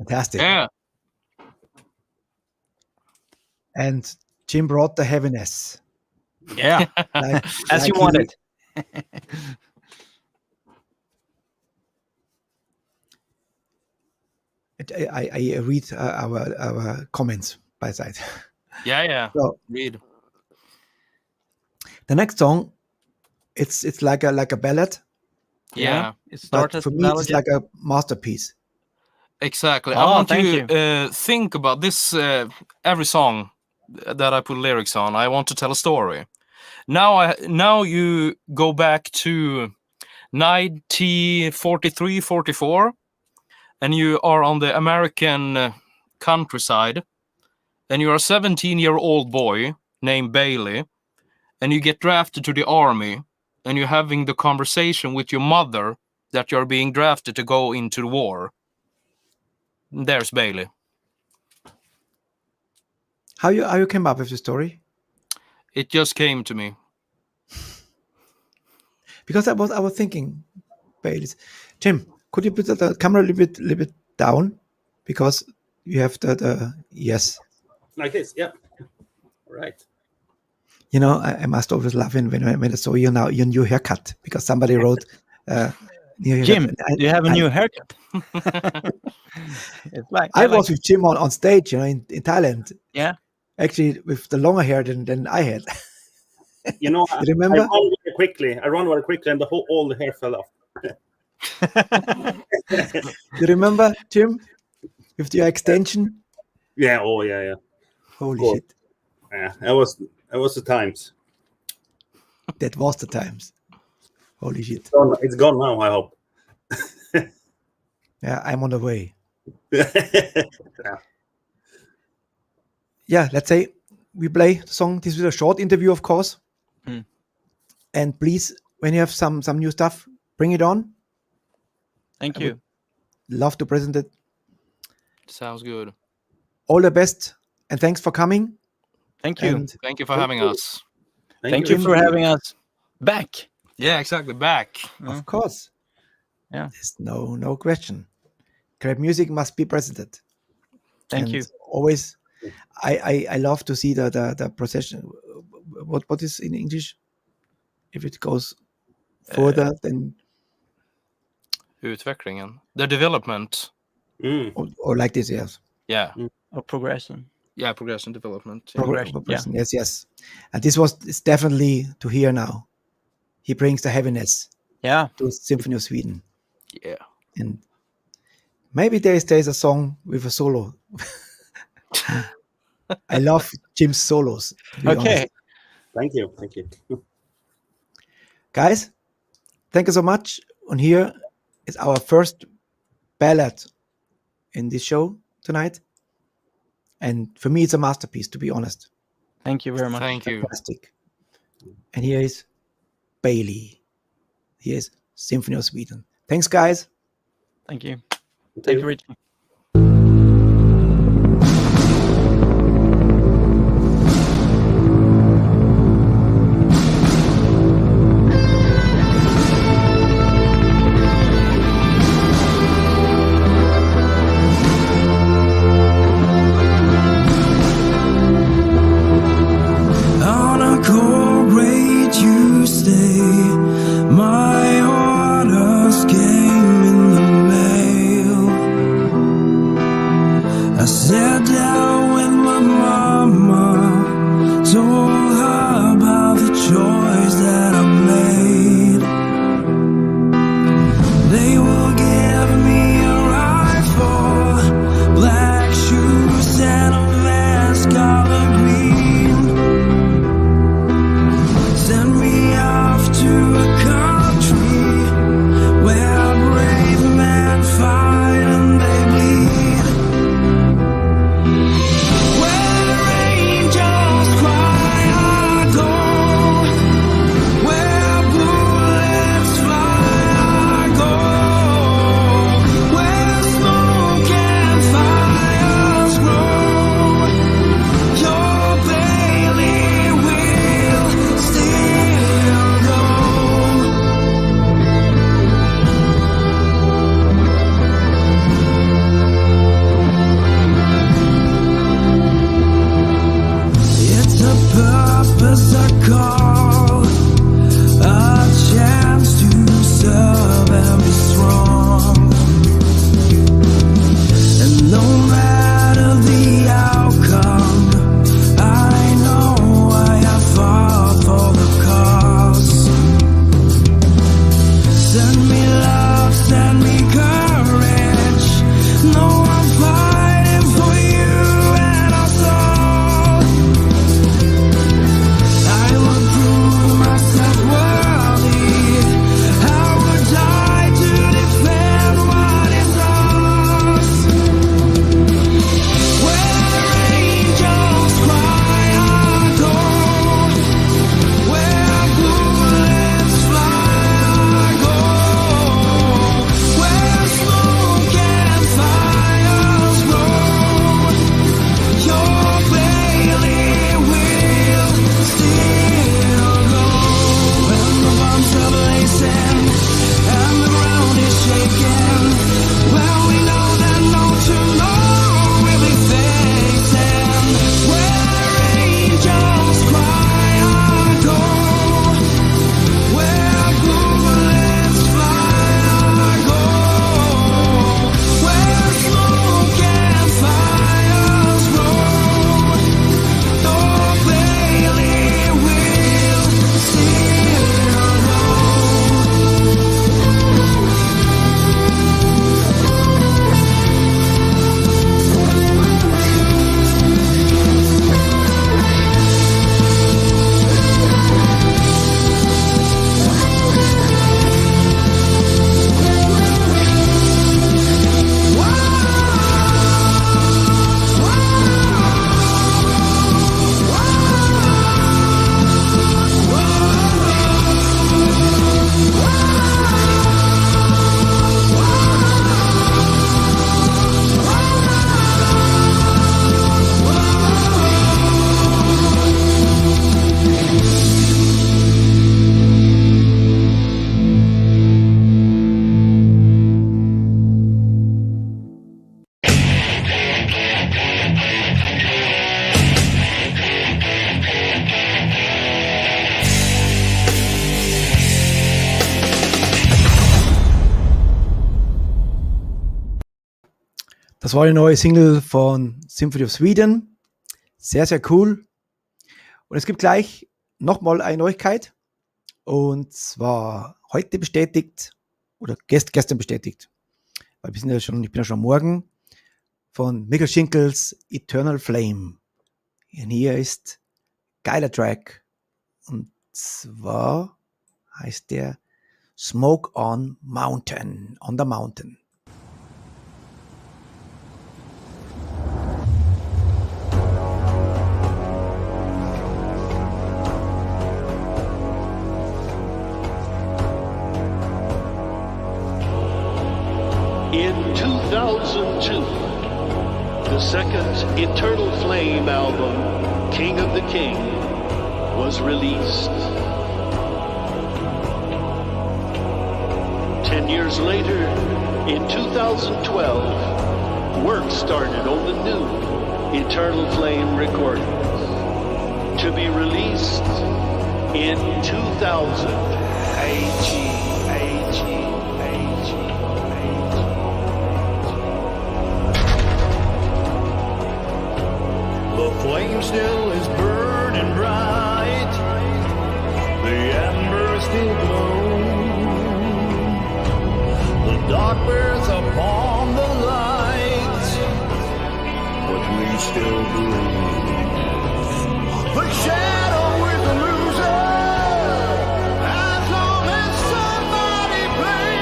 Speaker 1: Fantastic.
Speaker 6: Yeah.
Speaker 1: And Jim brought the heaviness.
Speaker 7: Yeah,
Speaker 1: Like,
Speaker 7: as you
Speaker 1: he-
Speaker 7: wanted.
Speaker 1: I read our comments by side.
Speaker 6: Yeah.
Speaker 1: So
Speaker 6: Read.
Speaker 1: the next song, it's like a ballad,
Speaker 6: Yeah.
Speaker 7: It starts
Speaker 1: but
Speaker 7: as
Speaker 1: for
Speaker 7: a
Speaker 1: me
Speaker 7: ballad.
Speaker 1: it's like a masterpiece.
Speaker 6: Exactly. I
Speaker 7: Oh,
Speaker 6: want
Speaker 7: thank
Speaker 6: you to think about this. Every song that I put lyrics on, I want to tell a story. Now you go back to 1943, 44, and you are on the American countryside, and you're a 17-year-old boy named Bailey, and you get drafted to the army, and you're having the conversation with your mother that you're being drafted to go into the war. There's Bailey.
Speaker 1: How you came up with the story?
Speaker 6: It just came to me.
Speaker 1: Because I was thinking, Bailey. Jim, could you put the camera a little bit down? Because you have the yes.
Speaker 8: Like this, yeah. All right.
Speaker 1: You know, I must always laugh when I saw your new haircut, because somebody wrote, new
Speaker 7: Jim,
Speaker 1: haircut.
Speaker 7: do you have a new haircut? It's like
Speaker 1: I was with Jim on stage, you know, in Thailand.
Speaker 7: Yeah.
Speaker 1: Actually, with the longer hair than I had.
Speaker 8: You know,
Speaker 1: You remember?
Speaker 8: I run very quickly. And all the hair fell off.
Speaker 1: You remember, Jim, with your extension?
Speaker 8: Yeah. Oh, yeah.
Speaker 1: Holy
Speaker 8: Cool.
Speaker 1: shit!
Speaker 8: Yeah. That was the times.
Speaker 1: That was the times. Holy shit!
Speaker 8: It's gone now, I hope.
Speaker 1: Yeah, I'm on the way.
Speaker 8: Yeah.
Speaker 1: Yeah, let's say we play the song. This is a short interview, of course.
Speaker 7: Mm.
Speaker 1: And please, when you have some new stuff, bring it on.
Speaker 7: Thank
Speaker 1: I
Speaker 7: you.
Speaker 1: Love to present it.
Speaker 6: Sounds good.
Speaker 1: All the best, and thanks for coming.
Speaker 7: Thank you.
Speaker 1: And
Speaker 6: Thank you for having us.
Speaker 7: Thank you for having us back.
Speaker 6: Yeah, exactly. Back.
Speaker 1: of course,
Speaker 7: Yeah.
Speaker 1: there's no question. Crap music must be presented.
Speaker 7: Thank
Speaker 1: And
Speaker 7: you.
Speaker 1: Always, I love to see the procession. What is in English? If it goes further than
Speaker 6: Utvecklingen. The development.
Speaker 8: Mm.
Speaker 1: or like this, yes.
Speaker 6: Yeah.
Speaker 7: Or progression.
Speaker 6: Yeah, progression development. Yeah.
Speaker 7: Progression, yeah.
Speaker 1: Yes. And this is definitely to hear now. He brings the heaviness
Speaker 7: Yeah.
Speaker 1: to Symphony of Sweden.
Speaker 6: Yeah.
Speaker 1: And maybe there's a song with a solo. I love Jim's solos. To be
Speaker 7: Okay.
Speaker 1: honest.
Speaker 8: Thank you.
Speaker 1: Guys, thank you so much. And here is our first ballad in this show tonight. And for me, it's a masterpiece, to be honest.
Speaker 7: Thank you very much.
Speaker 6: Thank you.
Speaker 1: Fantastic. And here is Bailey. Here is Symphony of Sweden. Thanks, guys.
Speaker 7: Thank you. Thank you, Richie.
Speaker 3: On a cold gray Tuesday, my orders came in the mail.
Speaker 1: Das war eine neue Single von Symphony of Sweden. Sehr, sehr cool. Und es gibt gleich nochmal eine Neuigkeit. Und zwar heute bestätigt, oder gestern bestätigt, weil ich bin ja schon am Morgen, von Michael Schinkels Eternal Flame. Und hier ist geiler Track. Und zwar heißt der Smoke on the Mountain.
Speaker 9: In 2002, the second Eternal Flame album, King of the King, was released. 10 years later, in 2012, work started on the new Eternal Flame recordings, to be released in 2018.
Speaker 3: The flame still is burning bright. The embers still glow. The dark bears upon the light, but we still believe. The shadow is a loser as long as somebody plays.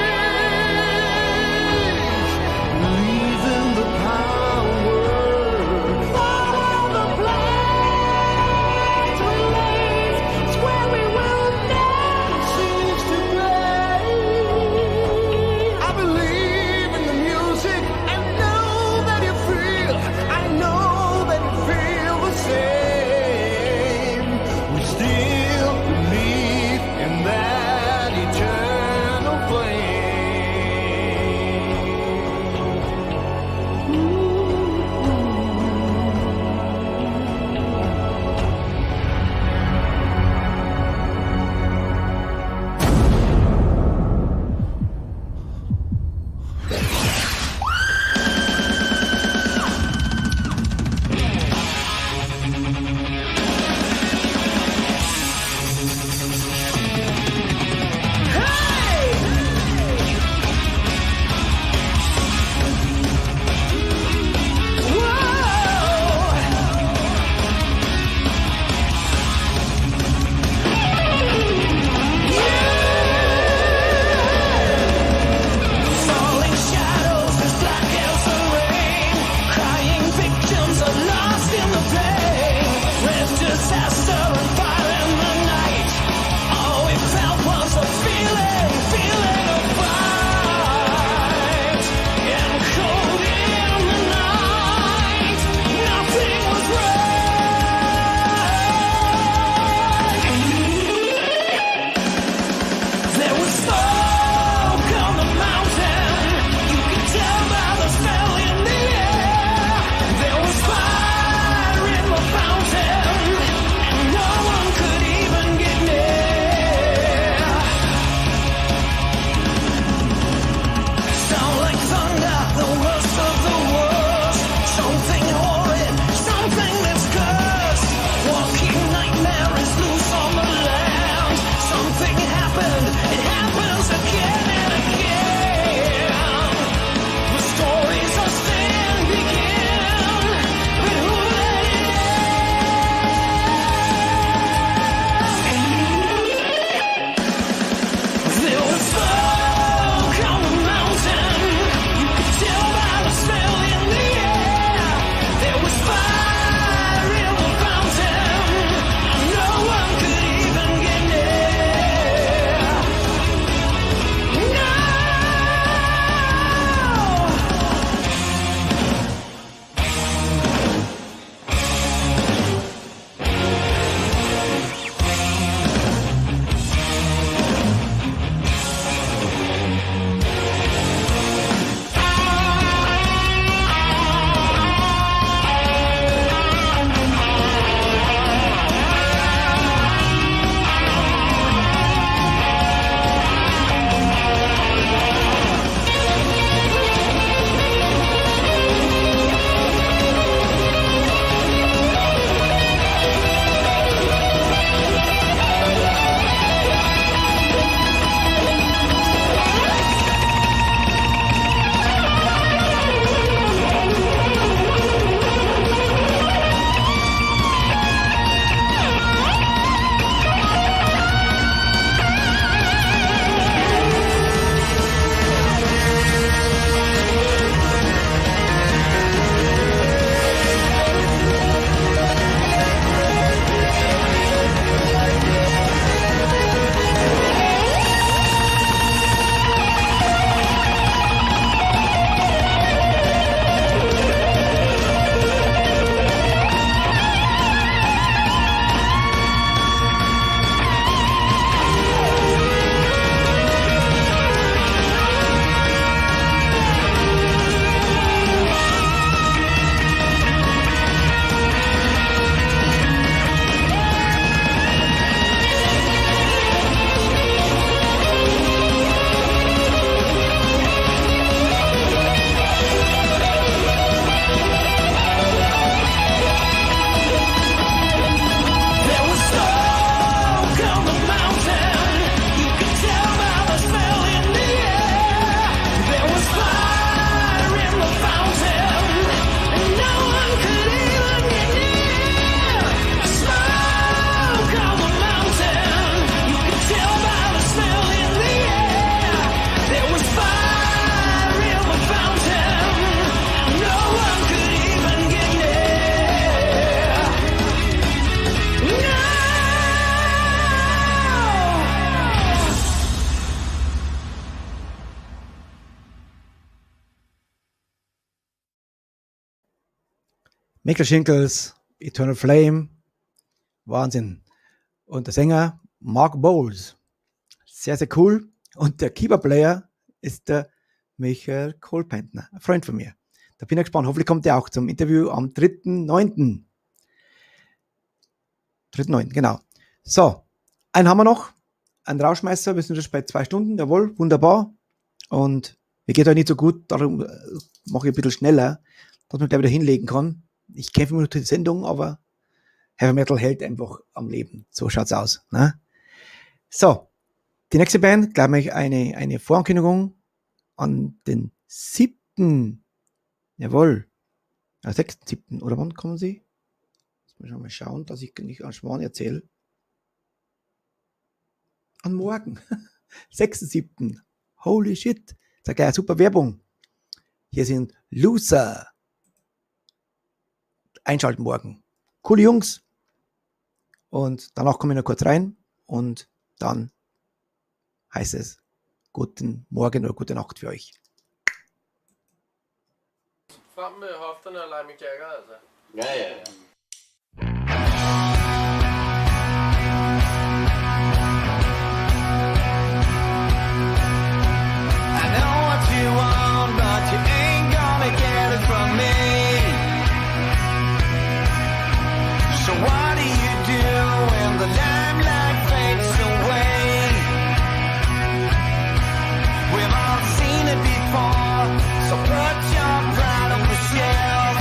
Speaker 3: Believe in the power. I know that you feel
Speaker 1: Michael Schinkels, Eternal Flame, Wahnsinn. Und der Sänger Mark Bowles, sehr, sehr cool. Und der Keyboard-Player ist der Michael Kohlpentner, ein Freund von mir. Da bin ich gespannt. Hoffentlich kommt er auch zum Interview am 3.9. 3.9, genau. So, einen haben wir noch. Ein Rauschmeißer, wir sind schon bei 2 Stunden. Jawohl, wunderbar. Und mir geht heute nicht so gut, darum mache ich ein bisschen schneller, dass man gleich wieder hinlegen kann. Ich kämpfe immer noch die Sendung, aber Heavy Metal hält einfach am Leben. So schaut's aus. Ne? So, die nächste Band, glaube ich, eine Vorankündigung an den 7. Jawohl. 6. 7. Oder wann kommen sie? Muss ich mal schauen, dass ich nicht an Schwan erzähle. An morgen. 6.7. Holy shit. Das ist eine super Werbung. Hier sind Loser. Einschalten morgen. Coole Jungs. Und danach komme ich noch kurz rein und dann heißt es guten Morgen oder gute Nacht für euch.
Speaker 10: Frem med hofterne og lege Mick Jagger, altså.
Speaker 9: Ja, ja, ja.
Speaker 3: I know what you want, but you ain't gonna get it from me. So what do you do when the limelight fades away? We've all seen it before, so put your pride on the shelf.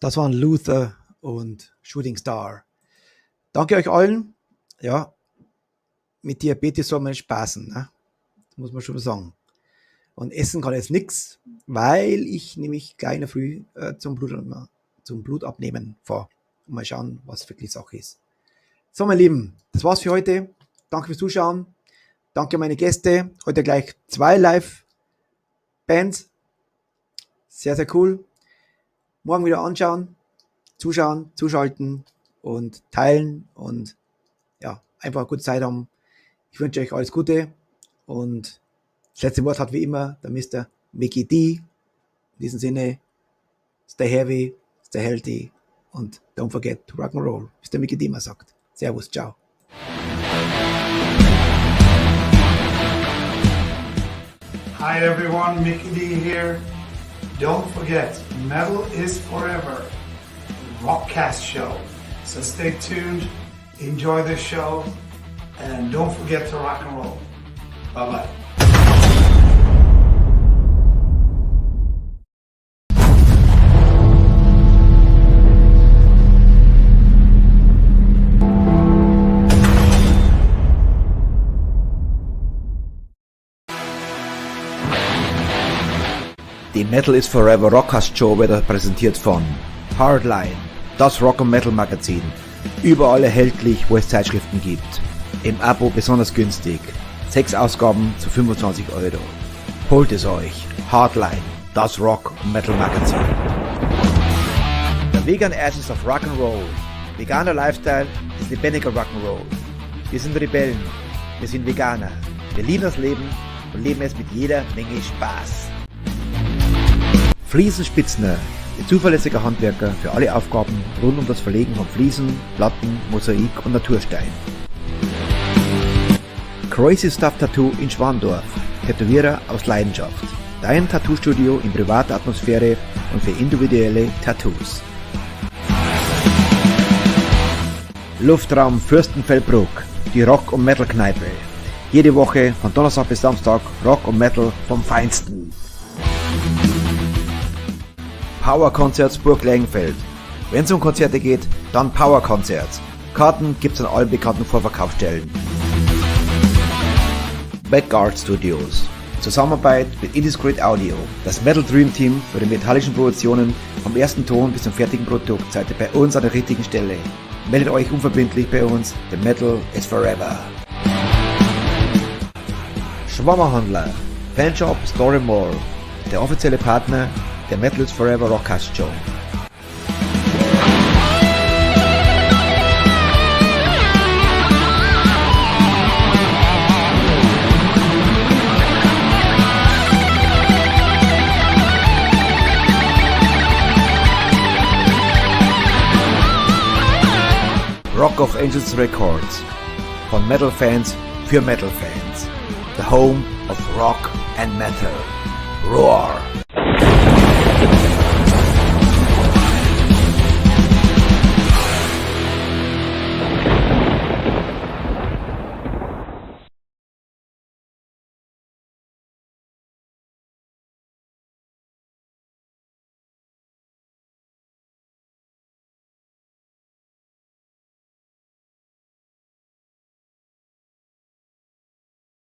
Speaker 1: Das waren Luther und Shooting Star. Danke euch allen. Ja, mit Diabetes soll man nicht spaßen, ne? Das muss man schon sagen. Und essen kann jetzt nichts, weil ich nämlich gleich in der Früh zum Blutabnehmen fahre. Und mal schauen, was wirklich Sache ist. So, meine Lieben, das war's für heute. Danke fürs Zuschauen. Danke an meine Gäste. Heute gleich 2 Live-Bands. Sehr, sehr cool. Morgen wieder anschauen, zuschauen, zuschalten und teilen und ja, einfach eine gute Zeit haben. Ich wünsche euch alles Gute und das letzte Wort hat wie immer der Mr. Mickey D. In diesem Sinne, stay heavy, stay healthy und don't forget to rock and roll, wie der Mickey D mal sagt. Servus, ciao.
Speaker 11: Hi everyone, Mickey D here. Don't forget, metal is forever. Rockcast Show. So stay tuned, enjoy the show, and don't forget to rock and roll. Bye bye.
Speaker 2: Die Metal is Forever Rockcast Show wird präsentiert von Hardline, das Rock- und Metal Magazin. Überall erhältlich, wo es Zeitschriften gibt. Im Abo besonders günstig. 6 Ausgaben zu 25 €. Holt es euch. Hardline, das Rock- und Metal Magazin. The Vegan Essence of Rock'n'Roll. Veganer Lifestyle ist lebendiger Rock'n'Roll. Wir sind Rebellen. Wir sind Veganer. Wir lieben das Leben und leben es mit jeder Menge Spaß. Fliesenspitzner, Ihr zuverlässiger Handwerker für alle Aufgaben rund um das Verlegen von Fliesen, Platten, Mosaik und Naturstein. Crazy Stuff Tattoo in Schwandorf, Tätowierer aus Leidenschaft. Dein Tattoo-Studio in privater Atmosphäre und für individuelle Tattoos. Luftraum Fürstenfeldbruck, die Rock- und Metal-Kneipe. Jede Woche von Donnerstag bis Samstag Rock und Metal vom Feinsten. Power Concerts Burg Lengenfeld. Wenn es um Konzerte geht, dann Power Concerts. Karten gibt's an allen bekannten Vorverkaufsstellen. Backguard Studios. Zusammenarbeit mit Indiscreet Audio. Das Metal Dream Team für die metallischen Produktionen vom ersten Ton bis zum fertigen Produkt seid ihr bei uns an der richtigen Stelle. Meldet euch unverbindlich bei uns. The Metal is Forever. Schwammerhandler. Fanshop Story Mall. Der offizielle Partner der Metal is Forever Rockcast Show. Rock of Angels Records. Von Metal Fans für Metal Fans. The home of rock and metal. Roar!